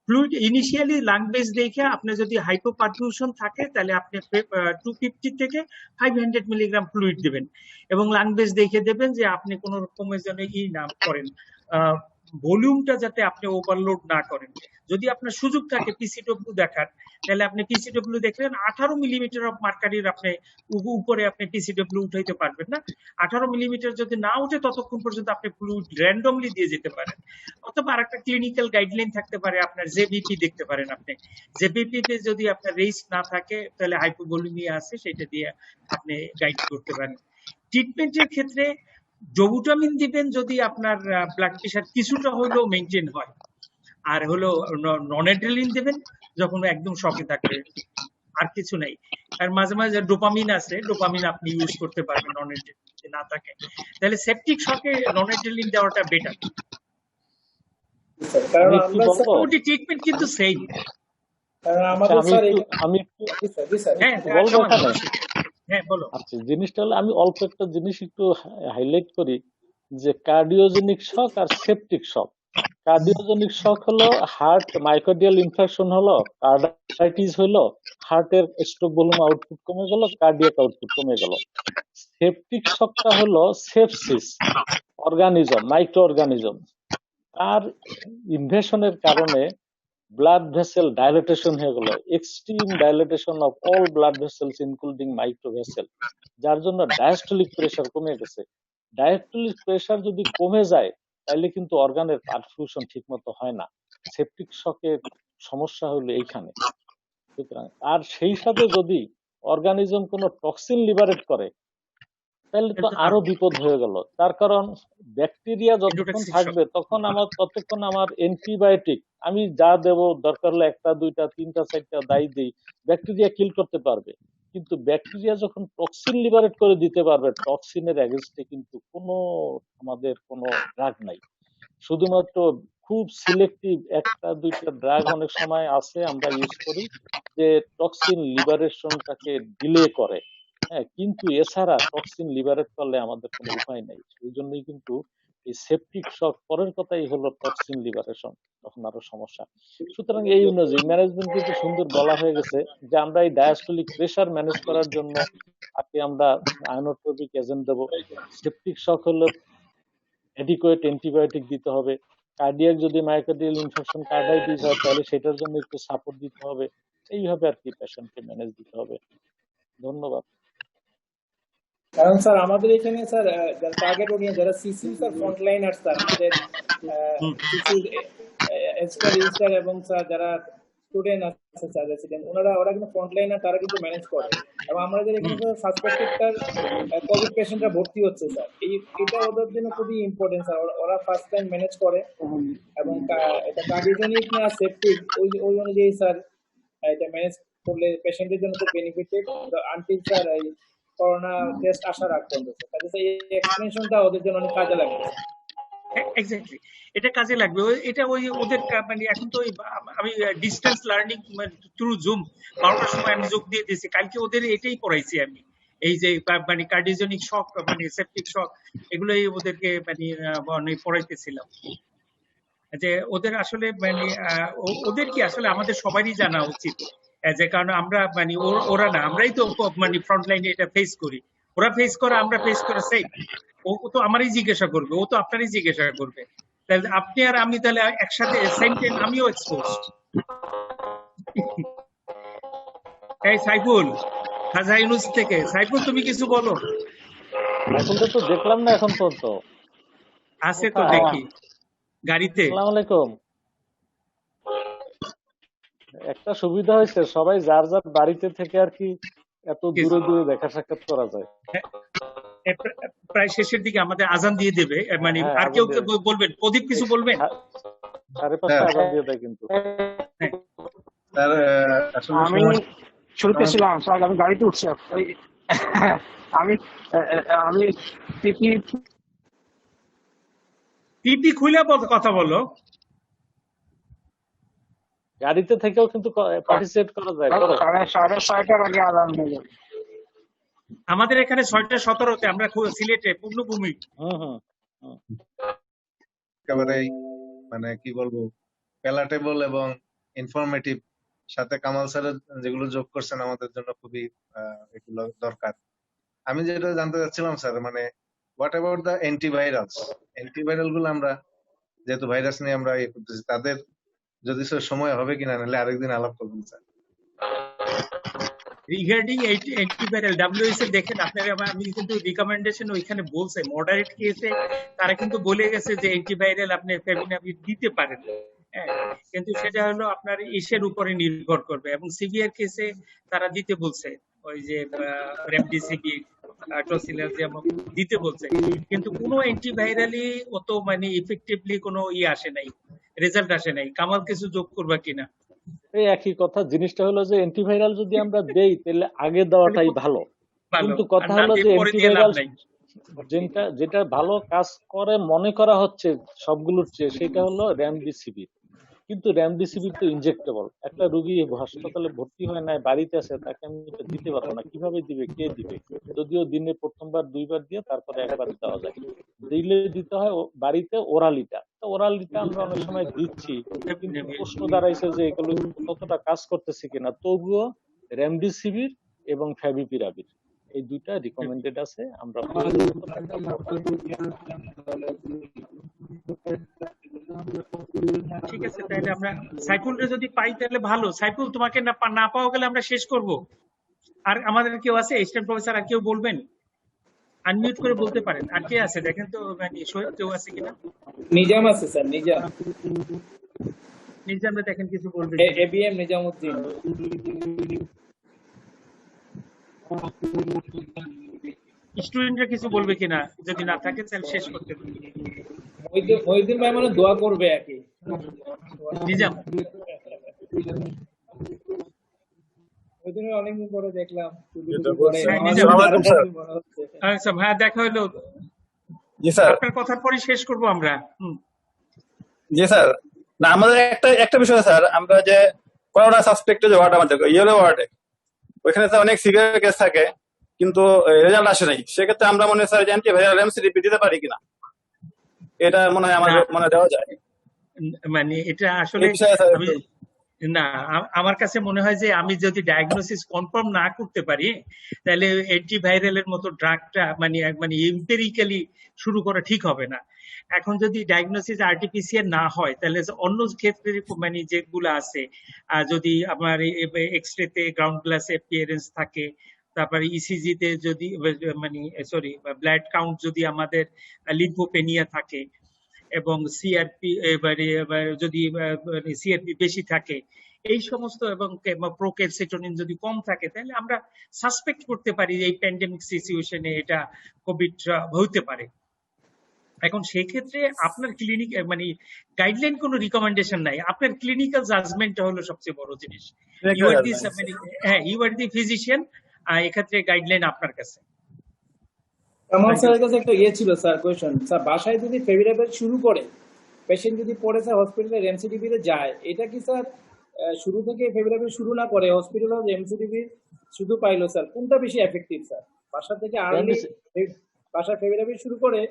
ফ্লুইড ইনিশিয়ালি লাং বেস দেখে আপনি যদি হাইপোপারফিউশন থাকে তাহলে আপনি 250 থেকে 500 মিলিগ্রাম ফ্লুইড দেবেন, এবং লাং বেস দেখে দেবেন যে আপনি কোন রকমের যেন না করেন, ভলিউমটা যাতে আপনি ওভারলোড না করেন। যদি আপনার সুযোগ থাকে পিসিডব্লিউ দেখার, তাহলে আপনি পিসিডব্লিউ দেখলেন 18 মিলিমিটার অফ মার্কারির আপনি উপরে আপনি পিসিডব্লিউ উঠাইতে পারবেন না। 18 মিলিমিটার যদি না উঠে ততক্ষণ পর্যন্ত আপনি ফ্লুইড র্যান্ডমলি দিয়ে যেতে পারেন। অথবা আরেকটা ক্লিনিক্যাল গাইডলাইন থাকতে পারে, আপনার জেবিপি দেখতে পারেন। আপনি জেবিপিতে যদি আপনার রেস না থাকে তাহলে হাইপোভলিমিয়া আছে, সেটা দিয়ে আপনি গাইড করতে পারেন। ট্রিটমেন্টের ক্ষেত্রে ডোবুটামিন দিবেন যদি আপনার ব্লাড প্রেশার কিছুটা হলেও মেনটেন হয়, আর হলো ননএড্রেনালিন দেবেন যখন একদম শকে থাকবে, আর কিছু নাই। আর মাঝে মাঝে ডোপামিন আছে, ডোপামিন আপনি ইউজ করতে পারবেন ননএড্রেনালিন না থাকে। তাহলে সেপটিক শকে ননএড্রেনালিন দেওয়াটা বেটার। কারণ আমরা মোটামুটি ট্রিটমেন্ট কিন্তু সেম। কারণ আমাদের স্যার আমি একটু বলবো এখানে। হ্যাঁ বলো। আচ্ছা, জিনিসটা হলো আমি অল্প একটা জিনিস একটু হাইলাইট করি, যে কার্ডিওজেনিক শক আর সেপটিক শক। কার্ডিওজেনিক শক হলো হার্ট মাইকোডিয়াল ইনফেকশন হলো, কার্ডাইটিস হলো, হার্টের স্ট্রোক ভলিউম আউটপুট কমে গেল, কার্ডিয়াক আউটপুট কমে গেল। সেপটিক শকটা হলো সেপসিস, অর্গানিজম, মাইক্রো অর্গানিজম তার ইনভেশনের কারণে ব্লাড ভেসেল ডাইলেটেশন হয়ে গেল, extreme dilatation of all blood vessels including micro vessel, যার জন্য ডায়াস্টোলিক প্রেশার কমে গেছে। ডায়াস্টোলিক প্রেশার যদি কমে যায় তাহলে কিন্তু অর্গানের পারফিউশন ঠিক মতো হয় না। সেপটিক শকের সমস্যা হলো এইখানে। সুতরাং আর সেই সাথে যদি অর্গানিজম কোনো টক্সিন লিবারেট করে তাহলে তো আরো বিপদ হয়ে গেল। তার কারণ ব্যাকটেরিয়া যতক্ষণ থাকবে ততক্ষণ আমার অ্যান্টিবায়োটিক আমি যা দেব দরকার হলে 1টা 2টা 3টা 4টা দাই দিই, ব্যাকটেরিয়া কিল করতে পারবে। কিন্তু ব্যাকটেরিয়া যখন টক্সিন লিবারেট করে দিতে পারবে, টক্সিনের এগেইনস্টে কিন্তু আমাদের কোনো ড্রাগ নাই। শুধুমাত্র খুব সিলেক্টিভ 1টা 2টা ড্রাগ অনেক সময় আছে আমরা ইউজ করি যে টক্সিন লিবারেশনটাকে ডিলে করে। হ্যাঁ, কিন্তু এছাড়া টক্সিন লিবারেট করলে আমাদের কোনো উপায় নাই। সেই জন্যই কিন্তু এই সেপটিক শক পরের কথাই হলো টক্সিন লিবারেশন, তখন আরো সমস্যা। সুতরাং এই অনুযায়ী ম্যানেজমেন্ট কিন্তু সুন্দর বলা হয়ে গেছে যে আমরা এই ডায়াস্টোলিক প্রেশার ম্যানেজ করার জন্য আগে আমরা আয়োনোট্রপিক এজেন্ট দেবো। সেপটিক শক হলে অ্যাডিকুয়েট অ্যান্টিবায়োটিক দিতে হবে। কার্ডিয়াক যদি মায়োকার্ডিয়াল ইনফেকশন কার্ডাইটিস হয় তাহলে সেটার জন্য একটু সাপোর্ট দিতে হবে। এইভাবে আর কি পেশেন্টকে ম্যানেজ দিতে হবে। ধন্যবাদ। কারণ স্যার আমাদের এখানে স্যার যারা টার্গেট অডিয়েন্স যারা সিসি স্যার ফ্রন্টলাইনার স্যার আমাদের সিসি এক্সট্রা রেজিস্টার এবং স্যার যারা স্টুডেন্ট আছে স্যার রেসিডেন্ট ওরা কিন্তু ফ্রন্টলাইনার, তারা কিন্তু ম্যানেজ করে। এবং আমাদের এখানে সাসপেক্টেড কোভিড পেশেন্টরা ভর্তি হচ্ছে স্যার, এটা ওদের জন্য খুবই ইম্পর্টেন্ট স্যার। ওরা ফার্স্ট টাইম ম্যানেজ করে এবং এটা কার্ডিওজেনিক না সেপটিক ওই অনুযায়ী স্যার এটা ম্যানেজ করলে পেশেন্টের জন্য খুব বেনিফিটেড আনটিল স্যার এই করোনা টেস্ট আসার আগ পর্যন্ত। কাজে এই এক্সপ্লেনেশনটা ওদের জন্য অনেক কাজে লাগবে। এক্স্যাক্টলি, এটা কাজে লাগবে। এটা ওই ওদের মানে এখন তো আমি ডিস্টেন্স লার্নিং থ্রু জুম 12টার সময় আমি যোগ দিয়ে দিয়েছি। কালকে ওদের এটাই পড়াইছি আমি, এই যে মানে কার্ডিওজেনিক শক মানে সেপটিক শক এগুলোই ওদেরকে মানে পড়াইতেছিলাম। যে ওদের আসলে মানে ওদের কি আসলে আমাদের সবারই জানা উচিত, যে কারণ আমরা মানে ওরা না, আমরাই তো মানে ফ্রন্ট লাইনে এটা ফেস করি। ওরা ফেস করে, আমরা ফেস করে সেই ও তো আমারই জিজ্ঞাসা করবে, ও তো আপনারই জিজ্ঞাসা করবে। তাহলে আপনি আর আমি তাহলে একসাথে সেম টাইম আমিও এক্সপোজ। এই সাইফুল খাজা ইউনুস থেকে। সাইফুল, তুমি কিছু বলো। সাইফুলকে তো দেখলাম না এখন পর্যন্ত। আছে তো কোথায়? দেখি গাড়িতে। আসসালামু আলাইকুম। একটা সুবিধা হয়েছে, সবাই যার যার বাড়িতে থেকে আর কি এত দূরে দূরে দেখা সাক্ষাৎ করা যায়। প্রায় শেষের দিকে আমাদের আজান দিয়ে দেবে, মানে হ্যাঁ, আর আজান কেউ দিয়ে বলবেন, প্রদীপ কিছু বলবেন? 5:30 আজান দিয়ে দেয় কিন্তু। স্যার আসলে আমি শুরুতে ছিলাম স্যার, আমি গাড়িতে উঠছি। আমি আমি পিপি খুলে কথা বলো। গাড়িতে থেকেও কিন্তু পার্টিসিপেট করা যায়। 6:30 আগে আলাম হয়ে যাবে। আমাদের এখানে 6:17 আমরা সিলেটে পূর্ণভূমি। একেবারেই মানে কি বলবো, প্যালাটেবল এবং ইনফরমেটিভ, সাথে কামাল স্যারের যেগুলো যোগ করছেন আমাদের জন্য খুবই এগুলো দরকার। আমি যেটা জানতে চাচ্ছিলাম স্যার, মানে হোয়াট অ্যাবাউট দ্য অ্যান্টিভাইরাল গুলো, আমরা যেহেতু ভাইরাস নিয়ে আমরা ইয়ে করতেছি, তাদের যদি স্যার সময় হবে কিনা, নাহলে আরেকদিন আলাপ করবেন স্যার। রিগার্ডিং অ্যান্টিভাইরাল WHO দেখেন আপনারা, আমি কিন্তু রিকমেন্ডেশন ওইখানে বলছে মডারেট কেসে তারা কিন্তু বলে গেছে যে অ্যান্টিভাইরাল আপনি ফেভিনাভির দিতে পারেন, কিন্তু সেটা হলো আপনার ইসের উপরে নির্ভর করবে, এবং সিভিয়ার কেসে তারা দিতে বলছে ওই যে রেমডেসিভির, টসিলাজিয়াম দিতে বলছে, কিন্তু কোনো অ্যান্টিভাইরালই অত মানে ইফেক্টিভলি কোনো আসে নাই, রেজাল্ট আসে নাই। কামাল কিছু যোগ করবা কিনা? এই একই কথা, জিনিসটা হলো যে অ্যান্টিভাইরাল যদি আমরা দেই তাহলে আগে দেওয়াটাই ভালো, কিন্তু কথা হলো যে অ্যান্টিভাইরাল যেটা ভালো কাজ করে মনে করা হচ্ছে সবগুলোর চেয়ে, সেটা হলো রেমডেসিভির। কিন্তু রেমডেসিভির তো ইনজেক্টেবল, একটা রোগী হাসপাতালে ভর্তি হয় নাই, বাড়িতে আছে, তাকে আমি দিতে পারবো না, কিভাবে দিবে, কে দিবে? যদিও দিনে প্রথমবার 2বার দিয়ে তারপরে একবার দেওয়া যায়, দিলে দিতে হয় বাড়িতে ওরালিটা। ওরালিটা আমরা অনেক সময় দিচ্ছি, কিন্তু প্রশ্ন দাঁড়াইছে যে এগুলো কতটা কাজ করতেছে কিনা। তবুও রেমডেসিভির এবং ফ্যাভিপিরাভির এই দুইটা রিকমেন্ডেড আছে, আমরা ঠিক আছে। তাহলে আমরা সাইফুলকে যদি পাই তাহলে ভালো। সাইফুল, তোমাকে না পাওয়া গেলে আমরা শেষ করব। আর আমাদের কেউ আছে অ্যাসিস্ট্যান্ট প্রফেসর, আর কেউ বলবেন? আনমিউট করে বলতে পারেন। আর কে আছে দেখেন তো, মানে শহীদ কেউ আছে কিনা? নিজাম আছে স্যার, নিজাম দেখেন কিছু বলবেন। এবিএম নিজামউদ্দিন। স্টুডেন্টরা কিছু বলবে কিনা? যদি না থাকে তাহলে শেষ করতে হবে। মহিউদ্দিন ভাই মানে দোয়া করবে আর কি। নিজাম, মহিউদ্দিন অনেকদিন পরে দেখলাম। আচ্ছা ভাইয়া, দেখা হলো। জি স্যার, আপনার কথার পরে শেষ করব আমরা। জি স্যার। না, আমাদের একটা বিষয় স্যার, আমরা যে করোনা সাসপেক্টেড যে ওয়ার্ড, আমাদের ইয়েলো ওয়ার্ডে, ওইখানে তো অনেক সিভিয়ার কেস থাকে, কিন্তু রেজাল্ট আসে নাই। সেক্ষেত্রে আমরা মনে হয় স্যার যে অ্যান্টিভাইরাল রেমডেসিভির দিতে পারি কিনা, এটা মনে হয় আমাদের মনে দেওয়া যায়। মানে এটা আসলে না, আমার কাছে মনে হয় যে আমি যদি ডায়াগনোসিস কনফার্ম না করতে পারি, তাহলে অ্যান্টিভাইরালের মতো ড্রাগটা মানে এম্পিরিক্যালি শুরু করা ঠিক হবে না। এখন যদি ডায়াগনোসিস আরটিপিসিআর না হয়, তাহলে অন্য ক্ষেত্রে মানে যেগুলো আছে, যদি আমার এক্সরেতে গ্রাউন্ড গ্লাস অ্যাপিয়ারেন্স থাকে, তারপরে ইসিজিতে যদি মানে ব্লাড কাউন্ট যদি আমাদের লিম্ফোপেনিয়া থাকে, এবং সিআরপি যদি সিআরপি বেশি থাকে, এই সমস্ত, এবং প্রোক্যালসিটোনিন যদি কম থাকে, তাহলে আমরা সাসপেক্ট করতে পারি এই প্যান্ডেমিক সিচুয়েশনে এটা কোভিড হতে পারে। এখন সেই ক্ষেত্রে আপনার ক্লিনিক মানে গাইডলাইন কোনো রিকমেন্ডেশন নাই, আপনার ক্লিনিক্যাল জাজমেন্টটা হলো সবচেয়ে বড় জিনিস। ইউ আর দি ফিজিশিয়ান, এক্ষেত্রে গাইডলাইন আপনার কাছে। কামাল স্যারের কাছে একটা ছিল স্যার, কোয়েশ্চন স্যার, বাসায় যদি ফেভিরাভির শুরু করে, পেশেন্ট যদি পরে স্যার হসপিটালে রেমডেসিভিরে যায়, এটা কি স্যার শুরু থেকে ফেভিরাভির শুরু না করে হসপিটালে রেমডেসিভির শুধু পাইলো, স্যার কোনটা বেশি এফেক্টিভ স্যার? বাসা থেকে আর্লি বাসা ফেভিরাভির শুরু করে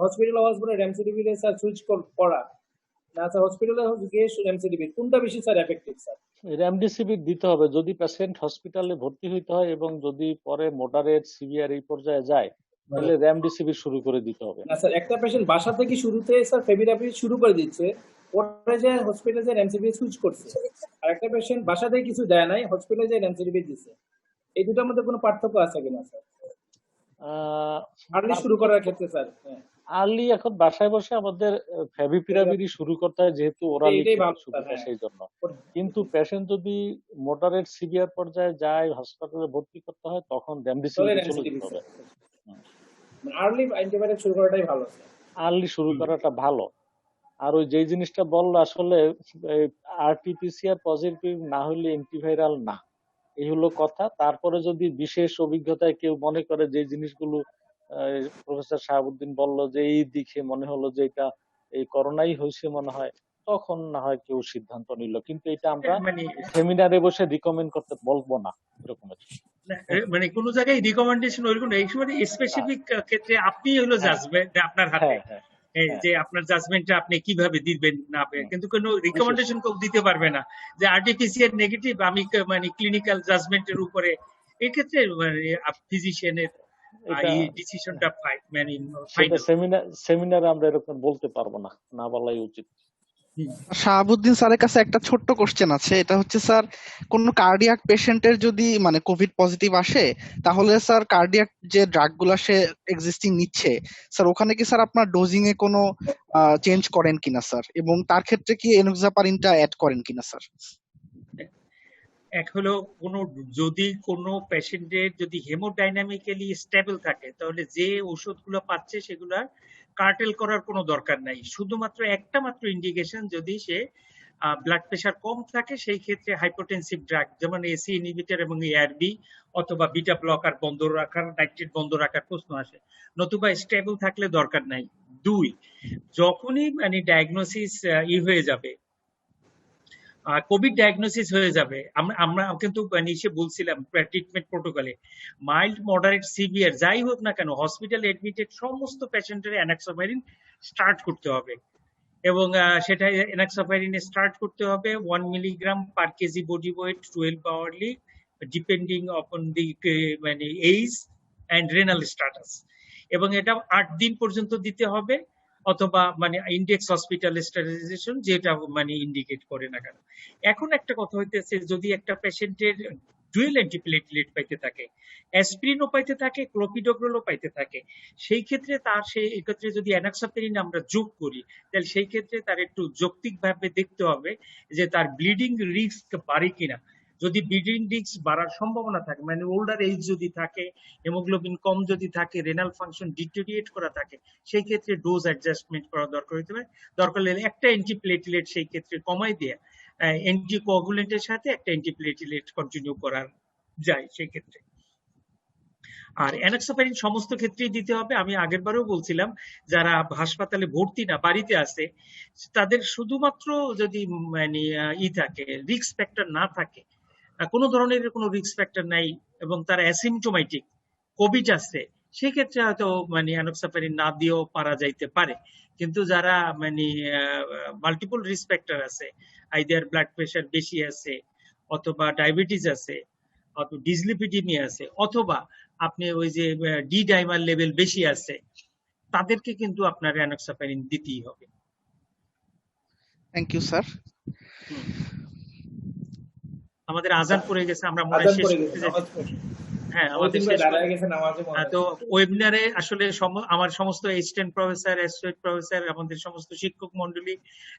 হসপিটালে রেমডেসিভিরে স্যার সুইচ করা, না স্যার হসপিটালে গিয়ে রেমডেসিভির, কোনটা বেশি স্যার এফেক্টিভ স্যার? রেমডেসিভির দিতে হবে যদি পেশেন্ট হসপিটালে ভর্তি হইতে হয়, এবং যদি পরে মডারেট সিভিয়ার এই পর্যায়ে যায়, তাহলে রেমডেসিভির শুরু করে দিতে হবে। না স্যার, একটা পেশেন্ট বাসা থেকে শুরুতে স্যার ফেভিরাভির শুরু করে দিচ্ছে, পরে যে হসপিটালে রেমডেসিভির সুইচ করছে, আর একটা পেশেন্ট বাসা থেকে কিছু দেয় নাই, হসপিটালে যে রেমডেসিভির দিচ্ছে, এই দুটোর মধ্যে কোনো পার্থক্য আছে কিনা স্যার আর্লি শুরু করার ক্ষেত্রে স্যার? আর্লি এখন বাসায় বসে আমাদের ফ্যাভিপিরাভিরই শুরু করতে হয়, যেহেতু ওরালি এটাই ভালো স্যার। সুবিধা সেই জন্য। কিন্তু পেশেন্ট যদি মডারেট সিভিয়ার পর্যায়ে যায়, হসপিটালে ভর্তি করতে হয়, তখন রেমডেসিভির চলে যেতে হবে। আর্লি অ্যান্টিবায়োটিক শুরু করাটাই ভালো স্যার। আর্লি শুরু করাটা ভালো। আর ওই যে জিনিসটা বললো, আসলে আরটিপিসিআর পজিটিভ না হলে অ্যান্টিভাইরাল না, এই হলো কথা। তারপরে যদি বিশেষ অভিজ্ঞতায় কেউ মনে করে যে জিনিসগুলো প্রফেসর শাহাবুদ্দিন বললো যে এই দিকে মনে হলো যে এটা এই করোনাই হয়েছে মনে হয়, তখন না হয় কেউ সিদ্ধান্ত নিল। কিন্তু এটা আমরা সেমিনারে বসে রিকমেন্ড করতে বলবো না, এরকম মানে কোন জায়গায় রিকমেন্ডেশন ওইরকম স্পেসিফিক ক্ষেত্রে আপনি হলো জাজমেন্ট আপনার হাতে, যে আপনার জাজমেন্টটা আপনি কিভাবে দিবেন না, কিন্তু কোনো রিকমেন্ডেশন কেউ দিতে পারবে না যে আরটিপিসিআর নেগেটিভ আমি মানে ক্লিনিক্যাল জাজমেন্টের উপরে। এই ক্ষেত্রে ফিজিশিয়ানের এই ডিসিশনটা মানে সেমিনারে আমরা এরকম বলতে পারবো না, না বলাই উচিত। শাহাবুদ্দিন স্যারের কাছে একটা ছোট্ট কোশ্চেন আছে, এটা হচ্ছে স্যার কোন কার্ডিয়াক পেশেন্টের যদি মানে কোভিড পজিটিভ আসে, তাহলে স্যার কার্ডিয়াক যে ড্রাগ গুলা সে এক্সিস্টিং নিচ্ছে স্যার, ওখানে কি স্যার আপনার ডোজিং এ কোনো চেঞ্জ করেন কিনা স্যার, এবং তার ক্ষেত্রে কি এনোক্সাপারিনটা অ্যাড করেন কিনা স্যার? এক হলো যদি কোনো পেশেন্টের যদি হেমোডাইনামিক্যালি স্টেবল থাকে, তাহলে যে ওষুধগুলো পাচ্ছে সেগুলো কার্টেল করার কোনো দরকার নাই। শুধুমাত্র একটা মাত্র ইন্ডিকেশন, যদি সে ব্লাড প্রেশার কম থাকে সেই ক্ষেত্রে হাইপোটেনসিভ ড্রাগ যেমন এসি ইনহিবিটর এবং এআরবি অথবা বিটা ব্লকার বন্ধ রাখার, নাইট্রেট বন্ধ রাখার প্রশ্ন আসে, নতুবা স্টেবল থাকলে দরকার নাই। দুই, যখনই মানে ডায়াগনোসিস হয়ে যাবে, কোভিড ডায়াগনোসিস হয়ে যাবে, আমরা কিন্তু নিচে বলছিলাম ট্রিটমেন্ট প্রোটোকলে মাইল্ড, মডারেট, সিভিয়ার যাই হোক না কেন হসপিটাল এডমিটেড সমস্ত পেশেন্টের এনাক্সাপাইরিন স্টার্ট করতে হবে, এবং সেটা এনাক্সাপাইরিন স্টার্ট করতে হবে 1 milligram per KG body weight 12 hourly, depending on the মানে এইজ অ্যান্ড রেনাল স্ট্যাটাস, এবং এটা 8 দিন পর্যন্ত দিতে হবে, অথবা মানে ইন্ডেক্স হসপিটাল স্টারাইজেশন যেটা মানে ইন্ডিকেট করে না কেন। এখন একটা কথা হইতেছে, যদি একটা পেশেন্টের ডুয়েল অ্যান্টিপ্লেটলেট পাইতে থাকে, অ্যাসপিরিনও পাইতে থাকে, ক্লোপিডোগ্রলও পাইতে থাকে, সেই ক্ষেত্রে তার এক্ষেত্রে যদি এনাক্সাপারিন আমরা যোগ করি, তাহলে সেই ক্ষেত্রে তার একটু যৌক্তিকভাবে দেখতে হবে যে তার ব্লিডিং রিস্ক বাড়ে কিনা। যদি ব্লিডিং রিস্ক বাড়ার সম্ভাবনা থাকে, মানে ওল্ডার এজ যদি থাকে, হিমোগ্লোবিন কম যদি থাকে, রেনাল ফাংশন ডিটেরিয়েট করা থাকে, সেই ক্ষেত্রে ডোজ অ্যাডজাস্টমেন্ট করা দরকার হতে পারে। দরকার হলে একটা অ্যান্টিপ্লেটলেট সেই ক্ষেত্রে কমাই দিয়ে অ্যান্টিকোয়াগুলেন্টের সাথে একটা অ্যান্টিপ্লেটলেট কন্টিনিউ করা যায় সেই ক্ষেত্রে। আর এনাক্সাপারিন সমস্ত ক্ষেত্রেই দিতে হবে। আমি আগের বারেও বলছিলাম, যারা হাসপাতালে ভর্তি না, বাড়িতে আছে, তাদের শুধুমাত্র যদি মানে থাকে, রিস্ক ফ্যাক্টর না থাকে, কোনো ধরনের কোনো রিস্ক ফ্যাক্টর নাই, এবং তারা অ্যাসিমটোমেটিক কোভিড আছে, সেক্ষেত্রে হয়তো মানে এনোক্সাপারিন না দিয়েও পারা যাইতে পারে। কিন্তু যারা মানে মাল্টিপল রিস্ক ফ্যাক্টর আছে, আইদার ব্লাড প্রেশার বেশি আছে, অথবা ডায়াবেটিস আছে, অথবা ডিসলিপিডিমিয়া আছে, অথবা আপনি ওই যে ডি ডাইমার লেভেল বেশি আছে, তাদেরকে কিন্তু আপনার এনোক্সাপারিন দিতেই হবে। Thank you sir. আমাদের আজান পড়ে গেছে, আমরা মনে শেষ করতে যাচ্ছি। হ্যাঁ, আমাদের শেষ তো ওয়েবিনারে আসলে আমার সমস্ত অ্যাসিস্ট্যান্ট প্রফেসর, অ্যাসোসিয়েট প্রফেসর, আমাদের সমস্ত শিক্ষক মন্ডলী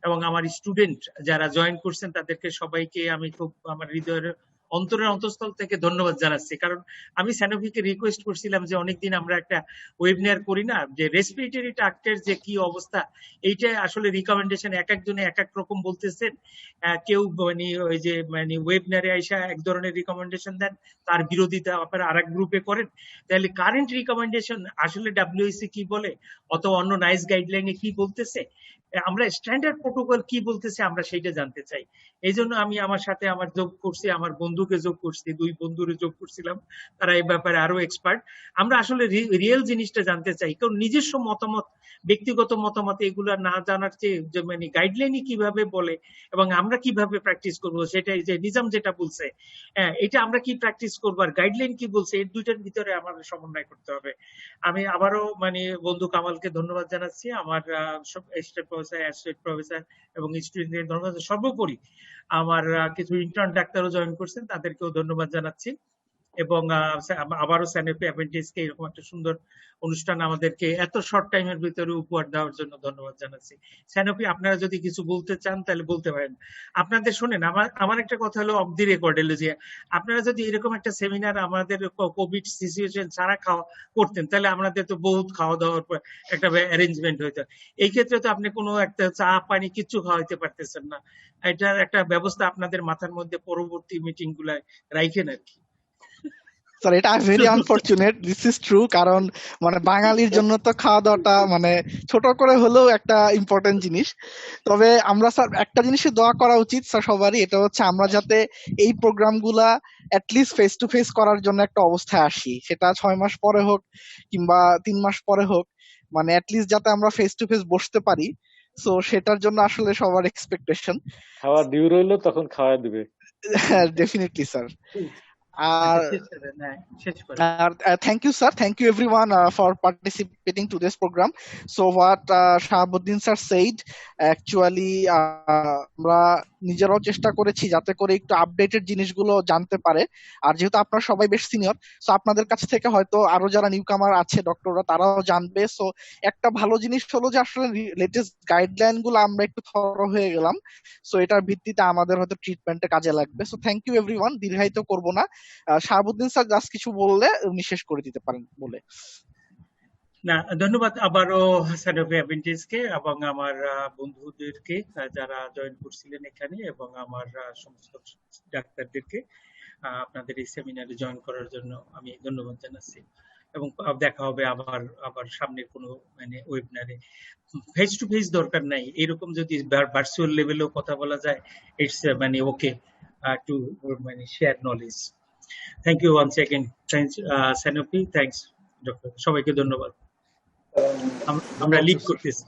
এবং আমার স্টুডেন্ট যারা জয়েন করছেন, তাদেরকে সবাইকে আমি খুব আমার হৃদয়ের অন্তরের অন্তঃস্থল থেকে ধন্যবাদ জানাচ্ছি। কারণ আমি স্যানোভিকে রিকোয়েস্ট করছিলাম যে অনেকদিন আমরা একটা ওয়েবিনার করি না, যে রেসপিরেটরি ট্র্যাক্টের যে কি অবস্থা, এইটা আসলে রিকমেন্ডেশন এক একজনে এক এক রকম বলতেছেন। কেউ মানে ওই যে মানে ওয়েবিনারে আইসা এক ধরনের রিকমেন্ডেশন দেন, তার বিরোধিতা আপনারা আরেক গ্রুপে করেন। তাহলে কারেন্ট রিকমেন্ডেশন আসলে ডাব্লিউএইচসি কি বলে, অথবা অন্য নাইস গাইডলাইনে কি বলতেছে, আমরা স্ট্যান্ডার্ড প্রোটোকল কি বলতেছে, আমরা সেইটা জানতে চাই। এই জন্য আমি আমার সাথে আমার যোগ করছি, আমার বন্ধুকে যোগ করছি, 2 বন্ধুরে যোগ করছিলাম, তারা এই ব্যাপারে আরো এক্সপার্ট। আমরা আসলে রিয়েল জিনিসটা জানতে চাই, কারণ নিজস্ব মতামত, ব্যক্তিগত মতামত এগুলো না জানার চেয়ে মানে গাইডলাইনই কিভাবে বলে এবং আমরা কিভাবে প্র্যাকটিস করব, সেটাই যে নিজাম যেটা বলছে, এটা আমরা কি প্র্যাকটিস করবো আর গাইডলাইন কি বলছে, এই দুইটার ভিতরে আমাদের সমন্বয় করতে হবে। আমি আবারও মানে বন্ধু কামালকে ধন্যবাদ জানাচ্ছি, আমার অ্যাসিস্ট্যান্ট প্রফেসর, অ্যাসোসিয়েট প্রফেসর এবং স্টুডেন্টদের ধন্যবাদ। সর্বোপরি আমার কিছু ইন্টার্ন ডাক্তারও জয়েন করছেন, তাদেরকেও ধন্যবাদ জানাচ্ছি। এবং আবারও স্যানোপি অ্যাপেন্টিক্সকে এরকম একটা সুন্দর অনুষ্ঠান আমাদেরকে এত শর্ট টাইমের ভিতরে উপহার দেওয়ার জন্য ধন্যবাদ জানাচ্ছি। স্যানোপি, আপনারা যদি কিছু বলতে চান তাহলে বলতে পারেন। আপনাদের শোনেন, আমার একটা কথা হলো অফ দি রেকর্ড এলো যে আপনারা যদি এরকম একটা সেমিনার আমাদের কোভিড সিচুয়েশন ছাড়া করতেন তাহলে আমাদের তো বহুত খাওয়া দাওয়ার একটা অ্যারেঞ্জমেন্ট হইতো। এই ক্ষেত্রে তো আপনি কোনো একটা চা পানি কিচ্ছু খাওয়াইতে পারতেছেন না। এটার একটা ব্যবস্থা আপনাদের মাথার মধ্যে পরবর্তী মিটিং গুলায় রাখেন আর কি। স্যার এটা very unfortunate, this is true. কারণ মানে বাঙালির জন্য তো খাওয়া দাওয়াটা মানে ছোট করে হলেও একটা ইম্পর্টেন্ট জিনিস। তবে আমরা স্যার একটা জিনিসে দোয়া করা উচিত স্যার সবারই, এটা হচ্ছে আমরা যাতে এই প্রোগ্রামগুলা অ্যাটলিস্ট ফেস টু ফেস করার জন্য একটা অবস্থায় আসি, সেটা 6 মাস পরে হোক কিংবা 3 মাস পরে হোক, মানে অ্যাটলিস্ট যাতে আমরা ফেস টু ফেস বসতে পারি। সো সেটার জন্য আসলে সবার এক্সপেকটেশন। খাওয়া ডিউ রইলো তখন খাওয়া দিবে। Definitely sir. আর শেষ করে thank you sir, thank you everyone for participating to this program. So what Shahabuddin sir said, actually আমরা নিজেরাও চেষ্টা করেছি যাতে করে একটু আপডেটেড জিনিসগুলো জানতে পারে। আর যেহেতু আপনারা সবাই বেশ সিনিয়র, সো আপনাদের কাছ থেকে হয়তো আরো যারা নিউকামার আছে ডক্টররা তারাও জানবে। সো একটা ভালো জিনিস হলো যে আসলে লেটেস্ট গাইডলাইন গুলো আমরা একটু থরো হয়ে গেলাম। সো এটার ভিত্তিতে আমাদের হয়তো ট্রিটমেন্টে কাজে লাগবে। সো থ্যাংক ইউ এভরিওয়ান, দীর্ঘায়িত করব না। শাহাবুদ্দিন স্যার জাস্ট কিছু বললে উনি শেষ করে দিতে পারেন বলে। না, ধন্যবাদ আবারও স্যানোপি অ্যাপেন্টিক্সকে এবং আমার বন্ধুদেরকে যারা জয়েন করছিলেন এখানে, এবং আমার সমস্ত ডাক্তারদেরকে আপনাদের এই সেমিনারে জয়েন করার জন্য আমি ধন্যবাদ জানাচ্ছি। এবং দেখা হবে আবার সামনের কোনো মানে ওয়েবিনারে। ফেস টু ফেস দরকার নাই, এরকম যদি ভার্চুয়াল লেভেলেও কথা বলা যায়, ইটস মানে ওকে টু মানে share knowledge. Thank you once again, thanks স্যানোপি, থ্যাংকস ডক্টর, সবাইকে ধন্যবাদ। আমরা লিড করতেছি।